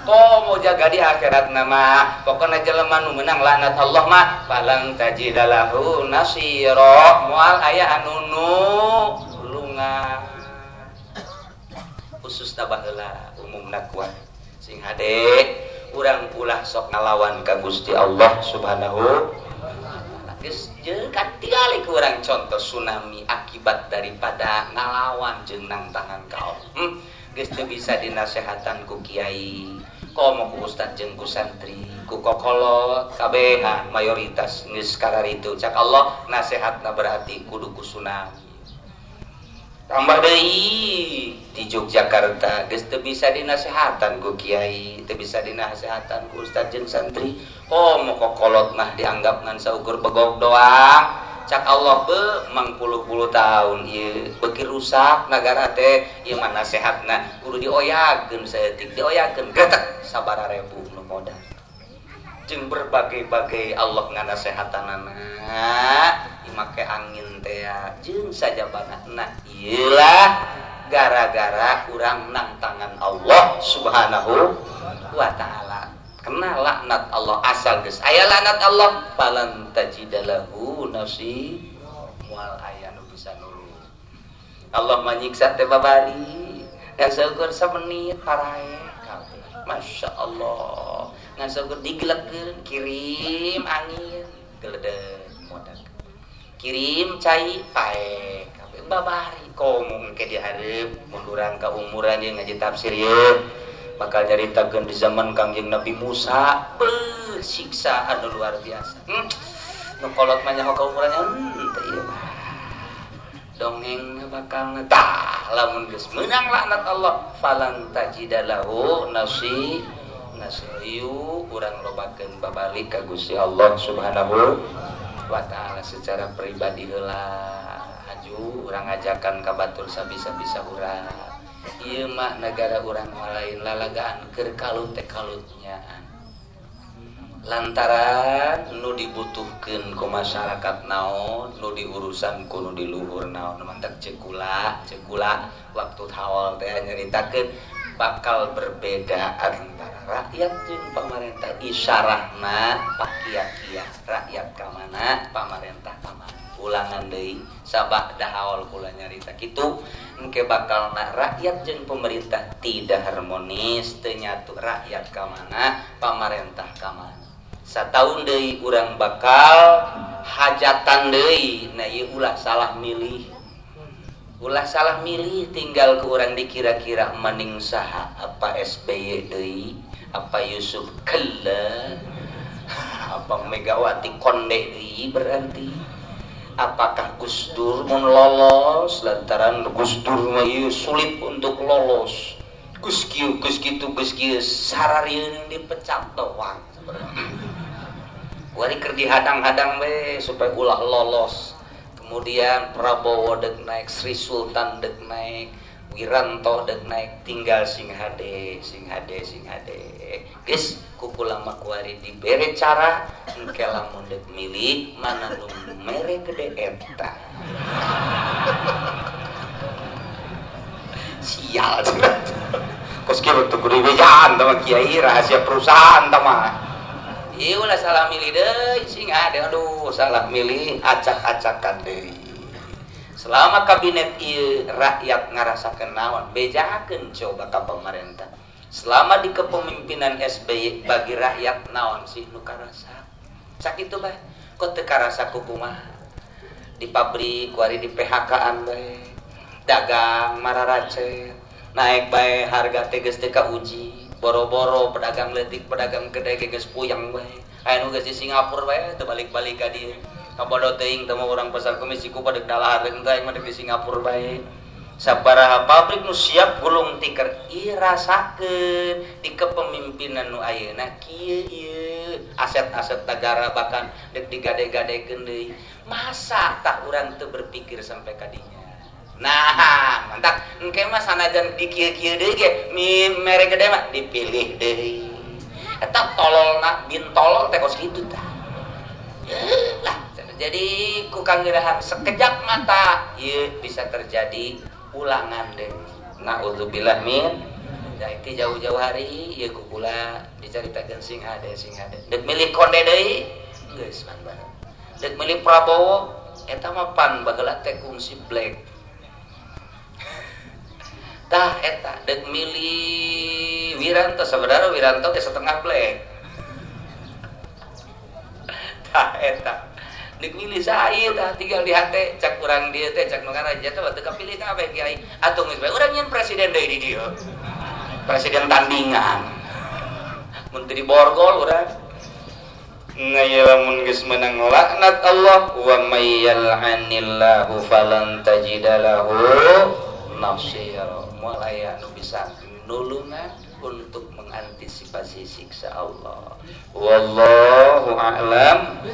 A: komo jaga di akhiratna mah pokona jelema nu meunang laknat Allah mah falang tajidalahu nasira moal aya anu nulungan khusus baheula umumna kuat sing hade urang ulah sok ngalawan ka Gusti Allah subhanahu wa ta'ala geus jeung katingali ku urang contoh tsunami akibat daripada ngalawan jeung nangtangan ka Allah geus teu bisa dinasehatan ku kiai komo ku ustad jeung ku santri ku kokolo kabehan mayoritas geus kararitu cak Allah nasehatna berarti kudu ku tsunami tambah deui di Yogyakarta geus teu bisa dinasehatan ku kiai teu bisa dinasehatan ku ustad jeung santri komo kokolot mah dianggap ngan saukur begog doang cak Allah be mangpuluh-puluh tahun ieu beuki rusak nagara teh ieu mah nasehatna kudu dioyakeun saeutik dioyakeun gretek sabararebu nu modal jeung berbagai-bagai Allah nganasehatanana make angin teh jeung sajabanana ieulah gara-gara urang nang tangan Allah subhanahu wa ta'ala kena laknat Allah asal geus aya laknat Allah falan tajidalahu nasi moal aya nu bisa nulung Allah manyiksa teh babari ngan seukur samenit parae kabeh masyaallah ngan seukur digelekeun kirim angin geledeg modak kirim cai pae kabeh babari komo engke di hareup mun urang ka umuran ieu ngaji tafsir ieu bakal nyaritakeun di zaman Kangjeng Nabi Musa siksa anu luar biasa nu kolot mah nyaho ka umuran teh ieu dongeng bakal tah lamun geus meunang laknat Allah falan tajidalahu nasriyu urang lobakeun babalik ka Gusti Allah subhanahu wa ta'ala secara pribadi heula haju urang ngajakan ka batur sabisa-bisa urang ieu mah negara urang lain lalagaan keur kalut teh kalutnyaan lantaran nu dibutuhkeun ku masyarakat naon nu diurusan ku nu di luhur naon mantak cekula waktu hawal teh nyaritakeun bakal berbeda antara rakyat jeung pamarentah. Isyarahna pak kiya-kiya rakyat ka mana pamarentah ka mana. Ulangan deui sabak dahaol kula nyarita kitu engke bakalna rakyat jeung pemerintah tidak harmonis teu nyatu rakyat ka mana pamarentah ka mana. Sataun deui urang bakal hajatan deui na ieu ulah salah milih. Ulah salah milih tinggal ke orang dikira-kira mending saha apa SBY deui apa Yusuf Kalla apa Megawati Konde deui berarti apakah Gus Dur mun lolos lantaran Gus Dur mah sulit untuk lolos Gus kieu Gus kitu Gus kieu sararieun dipecat doang wari keur dihadang-hadang we supaya ulah lolos. Kemudian Prabowo dek naik, Sri Sultan dek naik, Wiranto dek naik, tinggal sing hade. Geus kukula mah kuari dibere cara engke lamun dek milih mana nu mere gede eta. Sial. Kos kieu teu kudu bejaan tah kiai rahasia perusahaan tah mah. Ieu lah salah milih deui sing ade aduh salah milih acak-acakan deui. Selama kabinet ieu rakyat ngarasakeun naon bejakeun coba ka pamarentah. Selama di kepemimpinan SBY bagi rakyat naon sih nu karasa. Sakitu bae. Kok teu karasa kumaha? Di pabrik kuari di PHK-an bae. Dagang mararacet. Naik bae harga teh geus teu kauji. Boro-boro pedagang leutik pedagang gede geus puyang bae aya nu geus di Singapura bae teu balik-balik ka dieu kabodo teuing teu mah urang pasar kemis siku padek dalahar deuk teh mah di Singapura bae sabaraha pabrik nu siap gulung tikar ieu rasakeun di kepemimpinan nu ayeuna kieu ieu aset-aset negara bahkan deuk digade-gadekeun deui masa tah urang teu berpikir sampai ka dinya. Nah, mantap. Engke mah sanajan dikieu-kieu deui ge, mere gede mah dipilih deui. Eta tololna bin tolol teh kos kitu tah. Lah, jadi ku kangeurehan sekejap mata ieu bisa terjadi ulangan deui. Naudzubillah min jadi jauh-jauh hari ieu ku kula dicaritakeun sing hade. Deuk milih Konde deui geus pan banget. Deuk milih Prabowo eta mah pan baheula teh kungsi black. Tah eta dek milih Wiranto saudara Wiranto ke setengah black. Tah eta dek milih saya tah tinggal di hate cak urang dieu teh cak nu ngaraja teh teu kapilih kabeh kiai atuh geus bae urang nyen presiden deui di dieu. Presiden tandingan. Menteri borgol urang. Ngaya lamun geus menang laknat Allah wa may yal'anillahu falan tajidalahu nasira. Mulai anu bisa nulungan untuk mengantisipasi siksa Allah. Wallahu a'lam.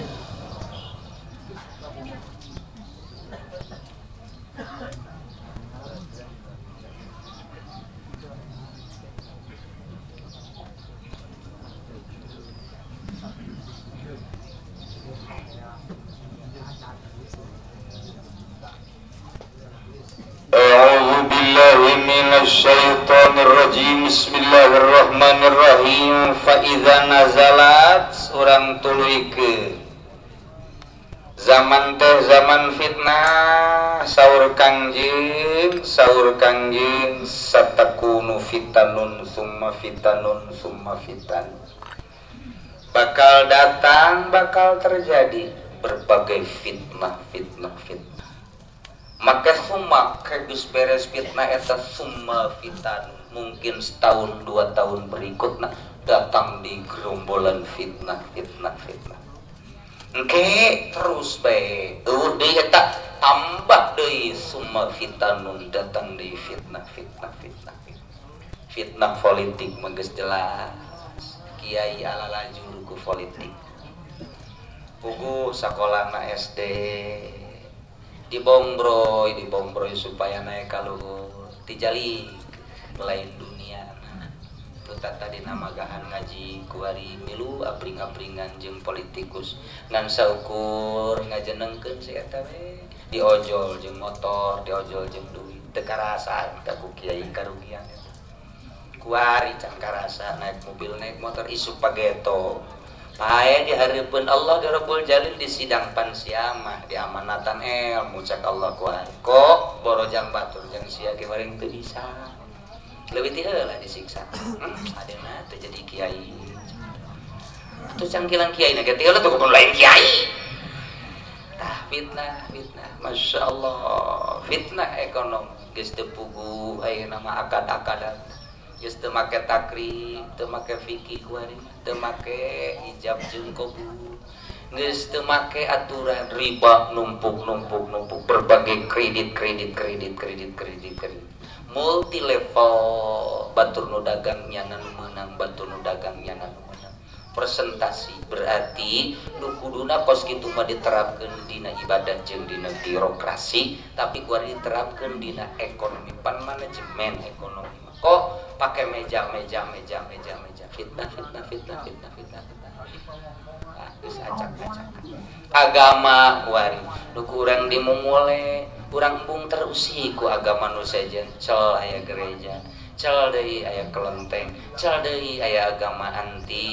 A: A'udzu billahi minasy syaithanir rajim. Bismillahirrahmanirrahim. Fa idza nazalat urang tuluykeun. Zaman teh zaman fitnah saur Kangjeng satakunu fitanun summa fitanun summa fitan. Bakal datang, bakal terjadi berbagai fitnah. Maka summa geus beres fitnah eta summa fitan mungkin setahun 2 tahun berikutnya datang di gerombolan fitnah. Engke terus bae deui eta tambah deui summa fitanun datang di fitnah. Fitnah politik mah geus jelas kiai ala lajur ku politik. Pugu sakolahna SD dibombroi supaya naik ka luhur tijali lain dunia. Tuta tadi namagahan ngaji kuari milu apring-apringan jeung politikus ngan saukur ngajenengkeun si eta we diojol jeung motor diojol jeung duit teu karasaan ka ku kiai karugian eta. kuari can karasa naik mobil naik motor isu pageto pae dihareupeun Allah di Rabbul Jalil di sidang pansiamah di amanatan ilmu cak Allah kuari kok borojang batur jang sia ge bareng teu bisa leuwih ti heula disiksa adena teu jadi kiai atuh cangkilan kiai na ge teh heula teu kudu lain kiai tah fitnah Masya Allah fitnah ekonomi geus teu pugu ayeuna mah akad-akadan geus teu make takrib teu make fikih kuari teu make hijab jeung qabul geus teu make aturan riba numpuk berbagai kredit multi level batur nu dagang nyanan menang batur nu dagang nyanan presentasi berarti nu kuduna kos kitu mah diterapkeun dina ibadah jeung dina birokrasi tapi kuari diterapkeun dina ekonomi pan manajemen ekonomi kok pakai meja fitnah geus acak agama kuari nu urang dimumule urang embung terusik ku agama nu sejen cel aya gereja cel deui aya kelenteng cel deui aya agama anti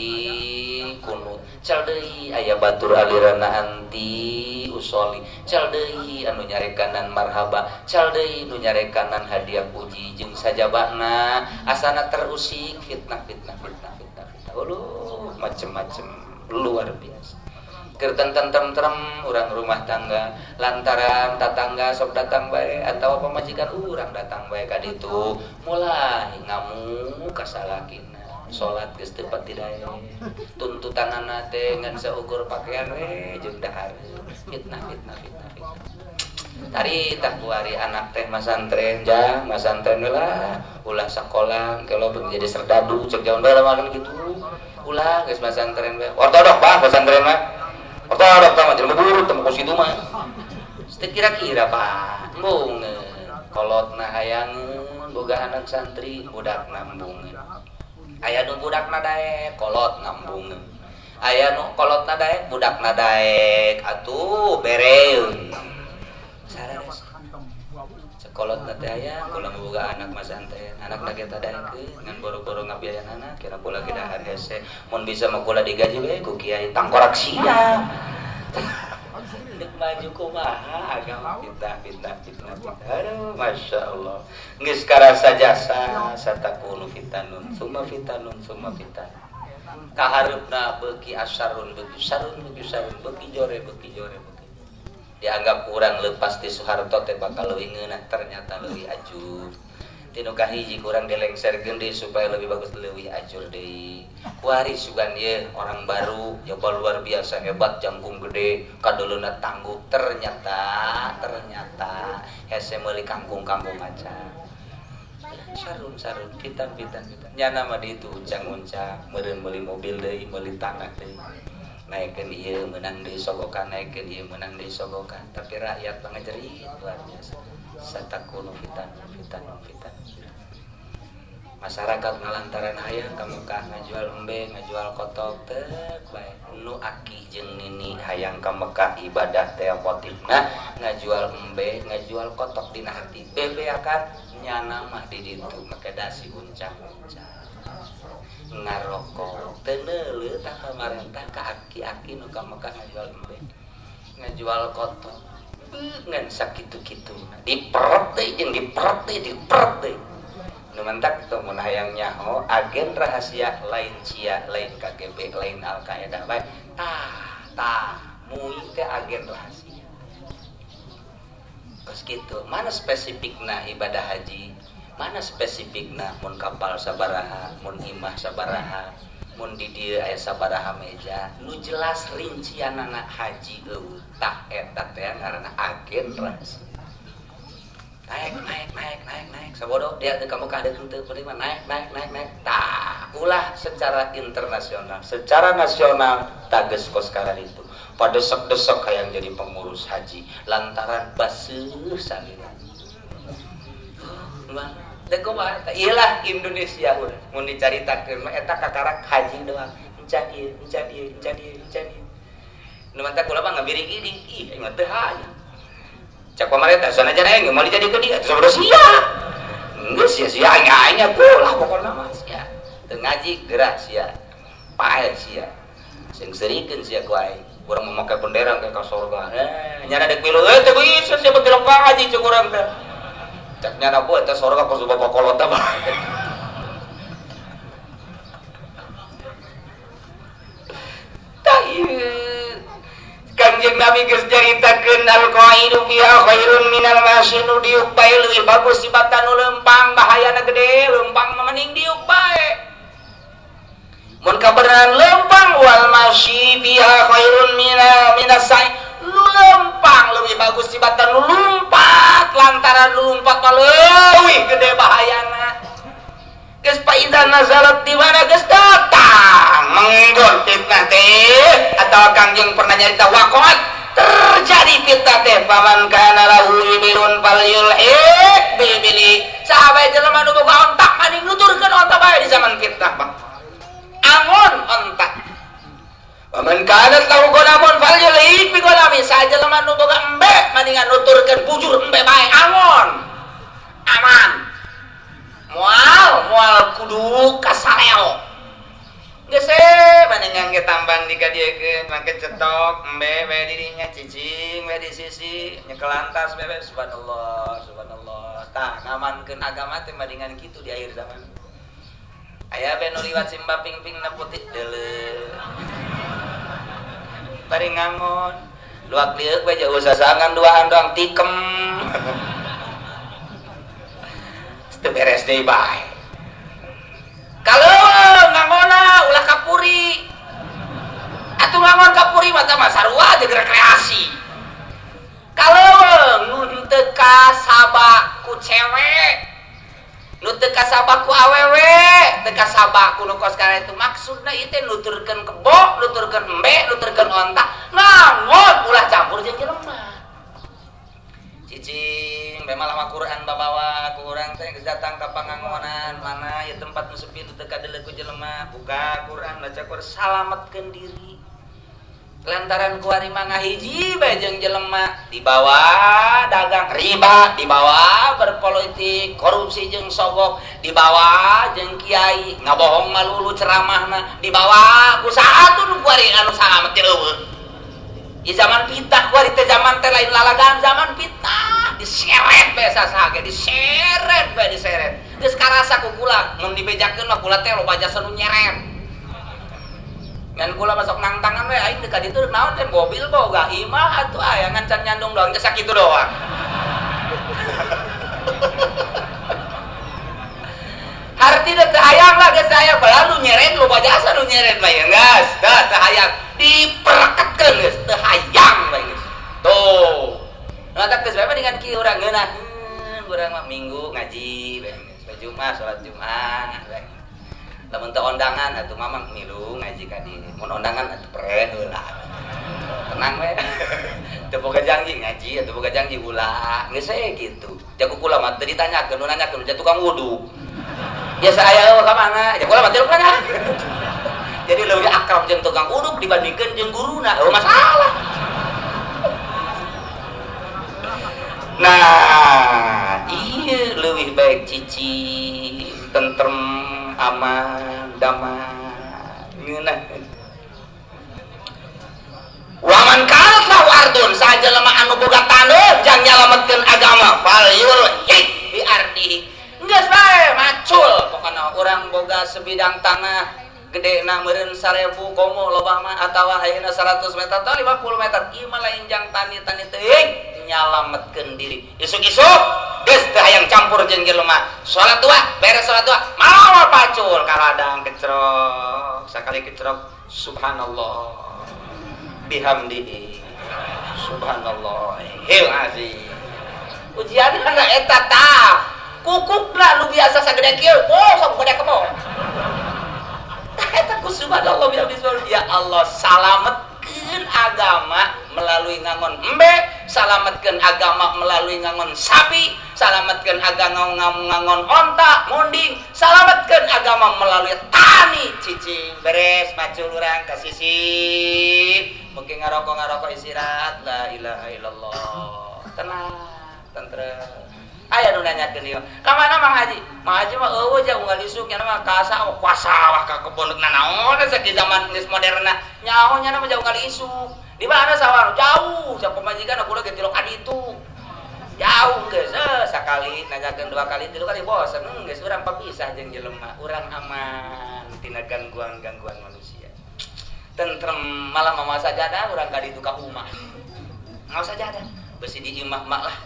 A: kunut cel deui aya batur alirana anti usoli cel deui anu nyarekanan marhaba cel deui nu nyarekanan hadiah puji jeung sajabana asana terusik fitnah macem-macem luar biasa keur tentrem urang rumah tangga lantaran tatangga sok datang bae atawa pamajikan urang datang bae ka ditu mulai ngamuk ka salakina salat geus teu pati dae tuntutanana teh ngan saukur pakaian we jeung dahar fitnah tari tah kuari anak teh masantren jang masantren lah ulah sakola kalau jadi serdadu cek jaman bae makan kitu ulah geus masantren we ortodok Pak masantren mah ortodok tah jeung bubur teu ku situ mah teu kira-kira Pak embung kolotna hayangeun boga anak santri budakna embungeun aya nu budakna daek kolot ngambungeun aya nu kolotna daek budakna daek atuh bereun sares sekolotna teh aya kula boga anak masantren anakna kita daekeun ngan boro-boro ngabiayan anak kira kula ge dahar hese mun bisa mah kula digaji we ku kiai tangkorak sia dek maju kumaha agama fitnah aduh Masya Allah geus karasa jasa satakunu fitanun summa fitanun kaharupna beuki asarun beuki jore dianggap kurang lepas ti Soeharto teh bakal leuwih ngeunah ternyata leuwih ajur tinu kahiji kurang dilengserkeun deui supaya lebih bagus leuwih ajur deui kuari sugan ieu orang baru coba luar biasa hebat jangkung gede kadoleuna tangguh ternyata hese meuli kangkung aja sarun pitan nyana mah ditu uncang meureun meuli mobil deui meuli tanah deui naikeun ieu meunang deui sogokan tapi rakyat pangajerit luar biasa satakunu fitan masyarakat ngalantaran hayang ka Mekah ngajual embe ngajual kotok teh bae nu aki jeung nini hayang ka Mekah ibadah teh khotimna ngajual embe ngajual kotok dina hati bebeakan nyana mah di ditu make dasi uncang-uncang ngarokok teu neuleuh tah pamarentah ka aki-aki nu ka Mekah ngajual embe ngajual kotok ngan sakitu-kitu diperet deui nu mentak teu mun hayang nyaho agen rahasia lain cia lain KGB lain Al-Qaeda bae tah mui teh agen rahasia geus kitu mana spesifikna ibadah haji mana spesifikna mun kapal sabaraha mun imah sabaraha mun di dieu aya sabaraha meja nu jelas rincianana haji eueuh tah eta teh ngaranna agen rahasia naik sabodo dia teu ka Mekah deuk teu terima naik tah ulah secara internasional secara nasional tages kos karan itu padesek-desek hayang jadi pengurus haji lantaran baseuh salira teu kumaha iyalah Indonesia urang mun dicaritakeun mah eta kakarak haji doang encan ieu nu mantap kula mah ngabiri gini ih mah teu hayang cak pamarentah sanajan aing mau dijadikeun dia sabodo sia Geus sia nya pula pokona mah sia. Teu ngaji gerak sia. Pae sia. Sing serikeun sia ku aing. Urang memakai bendera ke ka surga. Nyana dek milu teh bisa sia belok ka haji cek urang teh. Cek nyana boe teh surga ku bapak kolot teh. Tah Kanjeng Nabi geus caritakeun al-qaidu fiha khairun minal mashi nu diuk bae leuwih bagus tibatan nu leumpang bahayana gede leumpang mah mending diuk bae mun kabeneran leumpang wal mashi fiha khairun minas sa'i nu leumpang leuwih bagus tibatan nu lumpat lantaran nu lumpat mah leuwih gede bahayana geus paida nazalat di mana geus datang menggon fitnah teh atau Kangjeng pernah nyarita waqat terjadi fitnah teh paman kana lahu ibilun falyulhik bibili sahabat jelema nu boga ontak mending nuturkeun ontak bae di zaman fitnah Pak angon ontak paman kana lahu gonamon falyulhik bi gonami sajelema nu boga embe mendingan nuturkeun bujur embe bae angon aman mual kudu kasareo geus manengan ge tambang dikadiekeun make cetok embe we dirinya cicing we di sisi nyekel lantas we subhanallah tah ngamankeun agama teh bandingan kitu di akhir zaman aya be nu liwat simba ping-ping na putih deuleu bari ngangon luak lieur we jauh sasangan duaan doang tikem teu beres deui bae. Kalau ngangona ulah kapuri. Atuh ngangon kapuri mah teh sarua jeung rekreasi. Kalau nu teu kasaba ku cewek, nu teu kasaba ku awewe, teu kasaba ku nu kos kana itu maksudna ieu teh nuturkeun kebo, nuturkeun embe, nuturkeun onta, ngangon ulah campur jeung jelema. Cicing memang lama Quran bawa ku urang teh geus datang ka pangangonan mana ya tempat nu sepi teu kadeuleuk ku jelema buka Quran baca Quran salametkeun diri lantaran ku ari mangga hiji bae jeung jelema dibawa dagang riba dibawa berpolitik korupsi jeung sogok dibawa jeung kiai ngabohong malulu ceramahna dibawa ku saatu nu ku ari anu salamet teh eueuh. Di zaman fitnah kuari teh zaman teh lain lalagan zaman fitnah diseret bae sasage diseret geus karasa ku kula mun dibejakeun mah kula teh loba jasa nu nyeret ngan kula masuk nang tangan we aing teh ka ditu naon teh mobil boga imah atuh aya ngan can nyandung doang geus sakitu doang arti teh hayang lah geus hayang bae nu nyeret loba jasa nu nyeret bae geus teh hayang diperketkeun geus teu hayang bae geus tuh ngatak geus bae dengan kieu urang ngeunaheun urang mah minggu ngaji bae geus Jumat salat Jumat bae lamun teu ondangan atuh mamang milu ngaji ka dieu mun ondangan atuh pere heula tenang we teu boga janji ngaji atuh boga janji ulah geus we kitu jago kula mah teu ditanyakeun nu nanyakeun ja tukang wudu biasa aya ka mana ja kula mah teu nanya jadi lebih akrab jeung tukang uduk dibandingkeun jeung guruna eueuh masalah. Nah, ieu leuwih baik cici tentrem aman damai ngeunah. Waman kalna wardun sajelema anu boga tandeur jang nyalametkeun agama fal yulhik bi ardihi. Geus bae macul pokona urang boga sebidang tanah gede na meureun 1000 komo loba mah atawa ayeuna 100 meter atau 50 meter ieu mah lain jang tani-tani teuing nyalametkeun diri isuk-isuk geus teu hayang campur jeung jelema salat dua beres salat dua malah pacul kaladang kecrok sakali kecrok subhanallah bihamdihi subhanallahil azim ujian kana eta tah kukukna lu biasa sagede kieu sok gede kemo eta ku subhanallah ya Allah salametkeun agama melalui ngangon embe salametkeun agama melalui ngangon sapi salametkeun agama ngangon onta munding salametkeun agama melalui tani cicing beres macul urang ka sisi mugi ngaroko istirahat la ilaha illallah tenang tentrem
B: Aya nu nanyakeun ieu. Ka mana Mang Haji? Mang Haji mah eueuh ja unggal isuk nya mah ka sawah, ka sawah ka kebon naon sakitu zaman geus moderna. Nyaho nya mah ja unggal isuk. Di mana sawah? Jauh, sa pamajikan aku lagi tilok aditu. Jauh geus, sakali nanyakeun dua kali tilu kali bosan, geus urang papisah jeung jelema. Urang aman tina gangguan manusia. Tentrem malam mama sajadah urang ka ditu ka umah. Ngaos sajadah. Besi di imah mak lah,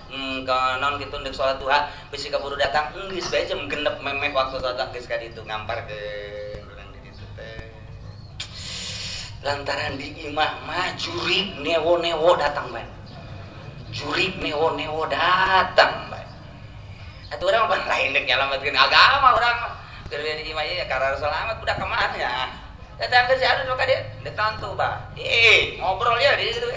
B: naon kitu deuk salat duha, besi kaburu datang, geus bae jam 6 memeh waktu datang geus ka ditu ngamparkeun urang di ditu teh. Lantaran di imah mah jurig newo-newo datang bae. Jurig newo-newo datang bae. Atuh urang mah lain deuk nyalametkeun agama urang mah. Keur di imah ieu karar selamat budak ka mana nya. Datang ke si anu ka dieu, datang tuh bah. Ngobrol ya di situ.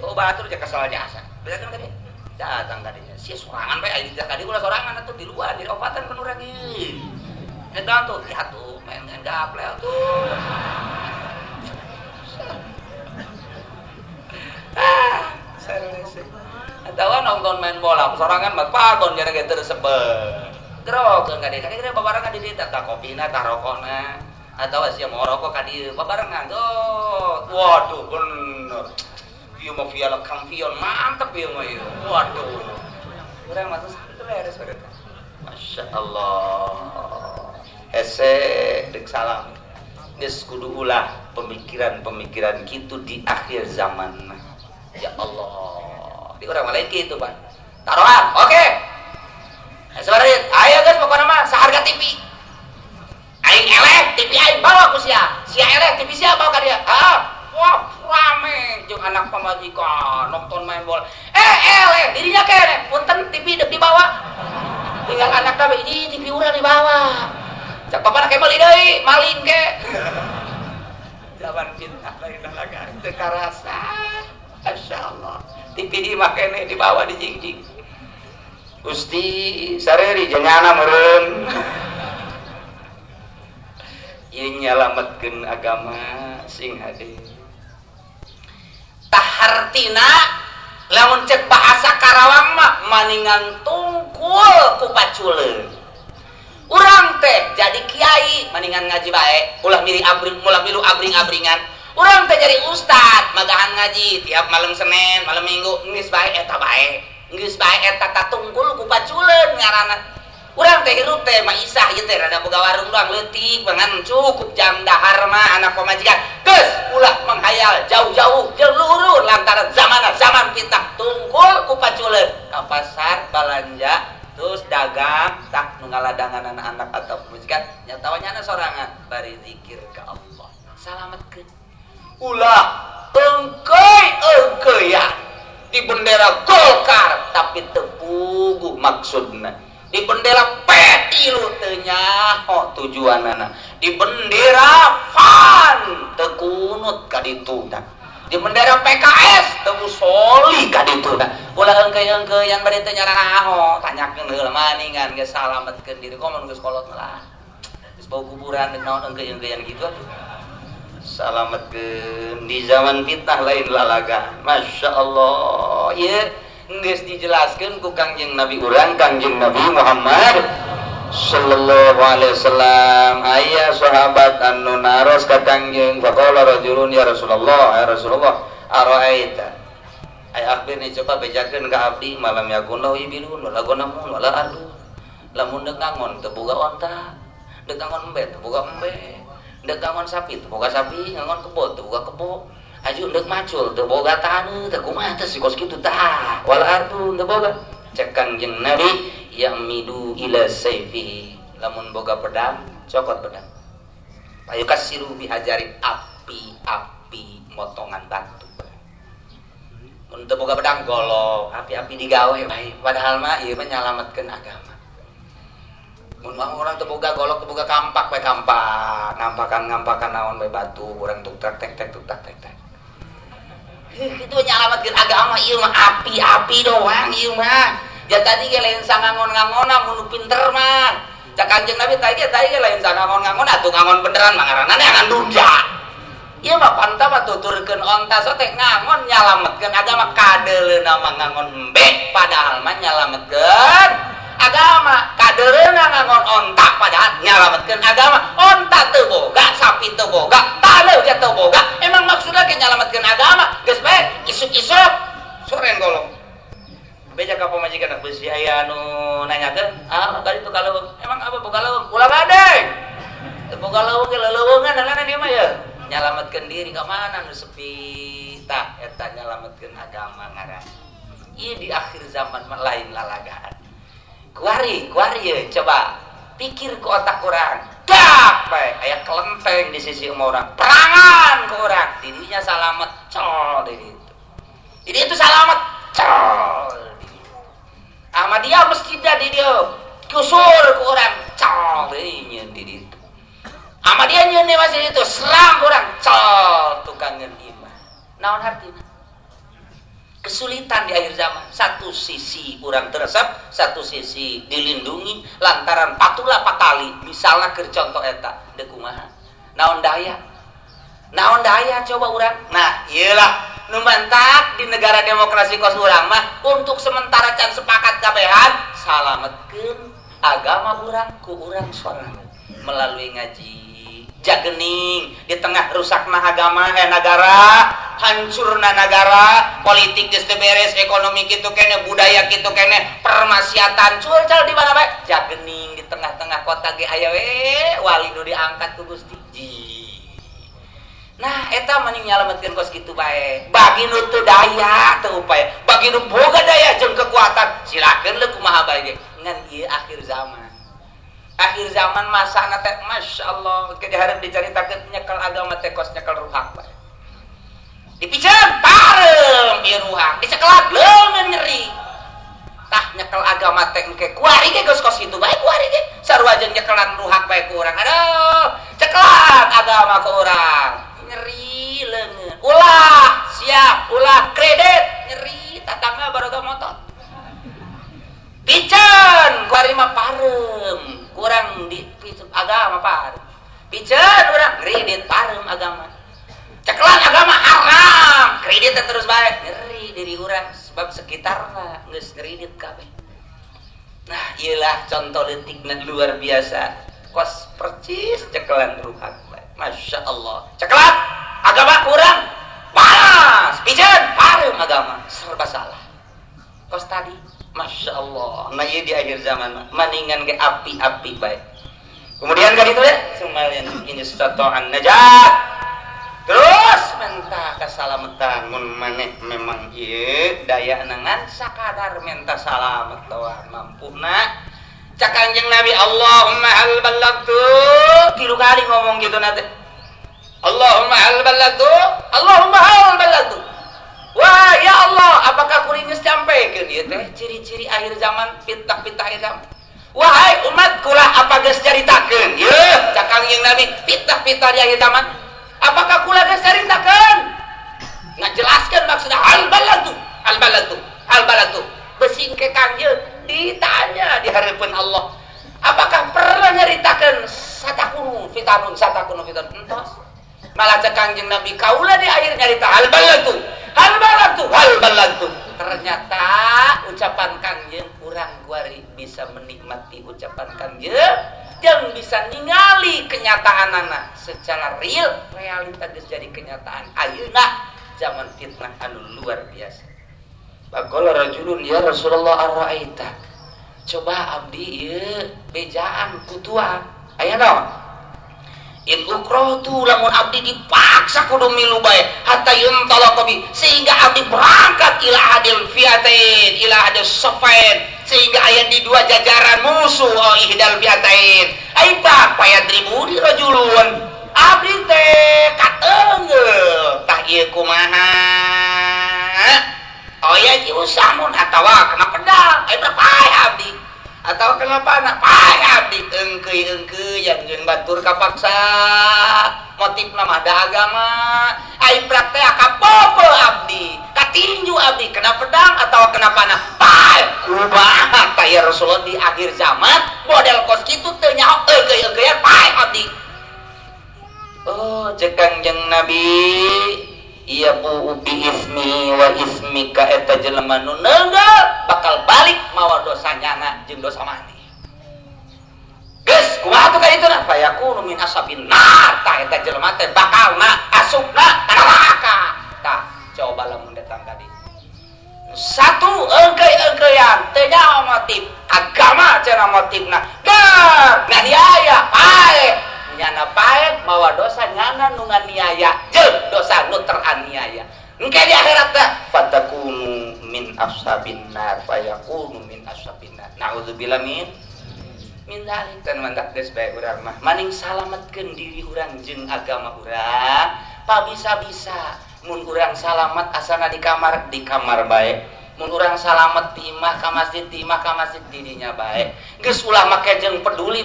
B: Oh batur aja kesal jasa. Datang tadi. Datang tadinya. Si sorangan bae aya di tadi ulah sorangan atuh di luar di obatan kan urang ieu. Datang tuh, ya tuh main gaplel tuh. Sarese. Atawa nonton main bola, sorangan mah pagon jana ge teu sebel. Gerokeun ka dieu. Kira babarengan di dieu tah kopina tah rokokna. Atawa sia mau rokok ka dieu babarengan. Waduh bener. Ieu mah piala kampion mantep ieu mah ieu. Waduh. Urang mah terus itu beres bae. Masyaallah. Ese deuk salam. Geus kudu ulah pemikiran-pemikiran kitu di akhir zaman. Ya Allah. Di urang mah lain kitu, Pak. Taruhan. Oke. Sabareut, aya geus pokona mah saharga TV. Aing eleh TV aing bawa ku sia. Sia eleh TV sia bawa ka dia. Wah, rame jeung anak pamajikan nonton main bola. Eleh dirinya kene, punten TV deuk dibawa. Tinggal anak kabeh ini TV urang dibawa. Cak papana ke meuli deui, maling ke. Zaman cinta lain lalaga teu karasa. Masyaallah. TV di mah kene dibawa di jingjing. Gusti sareri janyana meureun. Ieu nyalametkeun agama sing hade. Tahartina lamun cek bahasa Karawang mah maningan tungkul ku paculeun. Urang teh jadi kiai maningan ngaji bae, ulah milu abring-abringan. Urang teh jadi ustad magahan ngaji tiap malam Senin, malam Minggu geus bae eta bae. Geus bae eta tatungkul ku paculeun ngaranna. Urang teh hirup teh mah isah ieu teh rada boga warung doang leutik bangan cukup jam dahar mah anak pamajikan. Geus ulah menghayal jauh-jauh jeung luhur lantaran zaman fitnah tungkul ku paculeun ka pasar balanja terus dagang tak nu ngaladangan anak atau pamajikan nyatawanya sorangan bari zikir ka Allah. Salametkeun. Ulah engkeuy-engkeuyan di bendera Golkar tapi teu puguh maksudna. Di bendera P3 teu nyaho tujuanana. Di bendera PAN teu kunut ka dituna. Di bendera PKS teu soli ka dituna. Ulah engkeuy-engkeuyan bari teu nyaraho, tanyakeun heula maningan geus salametkeun diri komo geus kolot lah. Geus bau kuburan deuk naon engkeuy-engkeuyan kitu atuh. Salametkeun di zaman fitnah lain lalaga. Masyaallah. Ieu geus dijelaskeun ku Kangjeng Nabi urang Kangjeng Nabi Muhammad sallallahu alaihi wasallam. Aya sahabat anu naros ka Kangjeng faqala rajulun ya Rasulullah ara'aita ay akhbirni coba bejakeun ka abdi malam yakun lahu ibilun wala gonamun wala ardu lamun deuk ngangon teu boga onta deuk ngangon embe teu boga embe deuk ngangon sapi teu boga sapi ngangon kebo teu boga kebo aju deuk macul teu boga taneuh teu kumaha teh sikos kitu tah wal ardu teu boga cek Kangjeng Nabi yamidu ila sayfihi lamun boga pedang cokot pedang payu kasiru bihajari api motongan batu mun teu boga pedang golok api-api digawe bae padahal mah ieu mah nyalametkeun agama mun orang teu boga golok teu boga kampak bae kampak ngampakan naon bae batu urang tuk tek tek itu nyalametkeun agama ieu mah api doang ieu mah. Ya tadi ge lain sangangon-ngangona mun pinter mah. Cak Kanjeng Nabi tadi ge lain sangangon-ngangon atuh ngangon beneran mah ngaranna ngan duda. Ieu mah panta mah tuturkeun onta so teh ngangon nyalametkeun agama kadeleuna mah ngangon embe padahal mah nyalametkeun agama. Kadeleuna ngangon onta padahal nyalametkeun agama. Onta teu boga, sapi teu boga, taleu ge teu boga. Emang maksudna ke nyalametkeun agama? Geus bae isuk-isuk soreng golong. Beja ka pamajikan beusi aya anu nanyakeun, "Ah, bari teu kaleuweung." Emang apa boga leuweung? Ulah gade. Teu boga leuweung ge leuweungan ngaranna dieu mah ya. Nyalametkeun diri ka mana nu sepi tah eta nyalametkeun agama ngaran. Ieu di akhir zaman mah lain lalagaan. Kuari ye coba pikir ke otak orang. Dak bae aya kelenteng di sisi orang. Perangan ke orang, dirinya salamet col di ditu. Di ditu salamet col. Ahmadiyah masjidnya di dieu. Kusur ke orang col deui di ditu. Ahmadiyah nyeun di masjid itu serang orang col tukang iman. Naon hartina? Kesulitan di akhir zaman. Satu sisi orang teresep, satu sisi dilindungi lantaran patulah patali. Misalnya keur contoh eta, deuk kumaha? Naon daya coba orang. Nah, iyalah nu mantak di negara demokrasi kos urang mah untuk sementara can sepakat kabehan salametkeun agama urang ku urang sorangan melalui ngaji jagening di tengah rusakna agama negara, hancurna negara, politik geus teu beres, ekonomi kitu kene, budaya kitu kene, permaksiatan culcal di mana bae, jagening di tengah-tengah kota ge aya we wali nu diangkat ku Gusti. Nah, eta mending nyalametkeun kos kitu bae. Bagi nu teu daya teu upaya, bagi nu boga daya jeung kekuatan, silakeun leuh kumaha bae ge. Ngan ieu akhir zaman. Akhir zaman masana teh masyaallah ke dihareup dicaritakeun nyekel agama teh kos nyekel ruhak bae. Dipiceun pareum ieu ruhak, dicekelat leungeun nyeri. Tah nyekel agama teh engke kuari ge geus kos kitu bae kuari ge. Sarua jeung nyekelan ruhak bae ku urang. Aduh, cekelat agama ku urang. Nyeri leungeun. Ulah siap, ulah kredit nyeri tatangga baroga motor. Piceun kuari mah pareum. Kurang di agama par piceun urang kredit pareum agama cekelan agama haram kredit terus baik nyeri diri urang sebab sekitarna geus kredit kabeh. Nah iyalah contoh detikna luar biasa kos percis cekelan ruhak bae. Masya Allah cekelan agama kurang panas piceun pareum agama serba salah kos tadi. Masya Allah, nah iya di akhir zaman maningan ke api-api baik. Kemudian kan itu ya, sumalian ini stata'an najat. Terus minta keselamatan, mun maneh memang iya daya nangan sakadar minta selamat doang mampuna. Cak Kanjeng Nabi Allahumma hal ballagtu, tilu kali ngomong gitu nanti. Allahumma hal ballagtu, Allahumma hal ballagtu. Wah ya Allah, apakah kuring geus campekeun ieu teh ciri-ciri akhir zaman, fitnah-fitnah akhir zaman. Wahai umat kula apa geus caritakeun? Yeuh, cak Kanjeng Nabi, fitnah-fitnah di akhir zaman. Apakah kula geus caritakeun? Ngajelaskeun maksudna al balatu. Besing ke Kanjeng ditanya di hareupeun Allah. Apakah pernah nyaritakeun satakunu fitanun entos? Malah cak Kanjeng Nabi kaula di akhir nyarita hal balatu. Ternyata ucapan Kanjeng kurang kuari bisa menikmati ucapan Kanjeng yang bisa ningali kenyataanana secara realita geus jadi kenyataan ayeuna zaman fitnah anu luar biasa. Baqala rajulun ya Rasulullah ara'aita. Coba abdi ieu bejaan kutuan. Aya naon? In ukrotu lamun abdi dipaksa kudu milu bae hatta yuntalaqa sehingga abdi berangkat ila adil fiatain ila adil safain sehingga aya di dua jajaran musuh ihdal fiatain aita payadribuni rajulun abdi teh kateungeul tah ieu kumaha aya jiusamun atawa kena pedang aya berapa abdi atau kenapa anak payah abdi engkeuy yang jeung batur kapaksa motif nama ada agama ai praktek kapopo abdi katinju abdi kena pedang atau kenapa anak payah kumaha ta ya Rasulullah di akhir zaman model kos kitu teu nyaho engkeuy-engkeuyan payah abdi. Oh cek Kangjeng Nabi iya bu bi ismi wa ismika eta jelema nu neunggal bakal balik mawa dosanya jeung dosa mani. Geus kumaha tuh ka itu na fayakunu min ashabin nar tah eta jelema teh bakalna asupna ka neraka. Tah coba lamun datang ka dieu. Satu engkeuy-engkeuyan teu nyaho motif agama cenah motifna. Dar nganiaya pae nyana pae mawa dosa nyana nu nganiaya jeung dosa nu teraniaya. Engke di akhirat teh fatakunu min ashabin nar fayakunu min ashabin nar. Nauzubillah min dalik dan mantak geus bae urang mah maning salametkeun diri urang jeung agama urang pa bisa-bisa mun urang salamet asana di kamar bae mun urang salamet di imah ka masjid didinya bae geus ulah make jeung peduli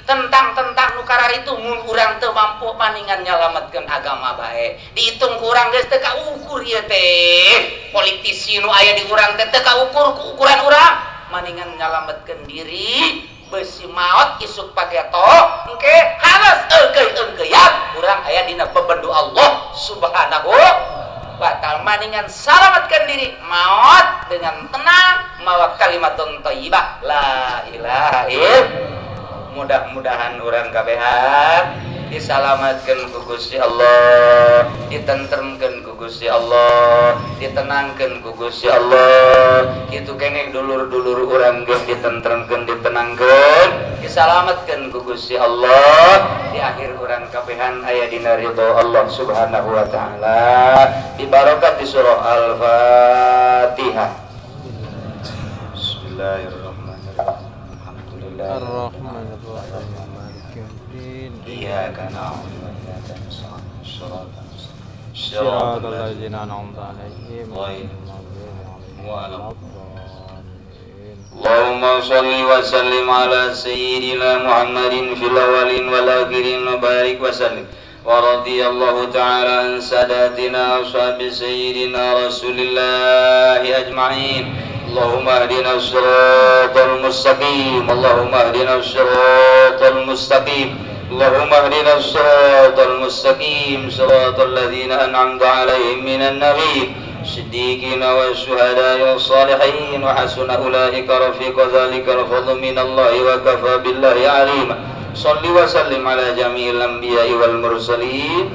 B: tentang nu kararitu mun urang teu mampu paningan nyalametkeun agama bae dihitung ku urang geus teu kaukur ieu teh politisi nu aya di urang teh teu kaukur ku ukuran urang maningan nyalametkeun diri besi maot isuk pageto engke halas engkeuyan urang aya dina bebendu Allah Subhanahu wa ta'ala maningan salametkeun diri maot dengan tenang mawa kalimatun thayyibah la ilaha illallah. Mudah-mudahan urang kabehan disalamatkeun ku Gusti Allah, ditentremkeun ku Gusti Allah, ditenangkeun ku Gusti Allah. Kitu keneh dulur-dulur urang geus ditentremkeun, ditenangkeun, disalamatkeun ku Gusti Allah. Di akhir urang kabehan aya dina ridho Allah Subhanahu wa taala. Di barokah di surah Al-Fatihah. Bismillahirrahmanirrahim. Alhamdulillahirrahmanirrahim. Iyyaka na'budu wa iyyaka nasta'in. Shiratal ladzina an'amta 'alaihim ghairil maghdubi 'alaihim. Allahumma shalli wa sallim ala sayyidina Muhammadin fil awwalin wal akhirin wa barik wa sallim. Wa radiyallahu ta'ala an sadatina ashabi sayyidina Rasulillah ajma'in. Allahumma hdina as-siratal mustaqim. Allahumma hdina as-siratal mustaqim. Allahumma hdina as-siratal mustaqim. Siratal ladzina an'amta 'alaihim minan nabiyyin siddiqina wasyuhada'i wassalihin wa hasuna ulaika rafiqa. Dzalikal fadlu minallahi wa kafa billahi 'alima. Shalli wa sallim ala jami'il anbiya'i wal mursalin.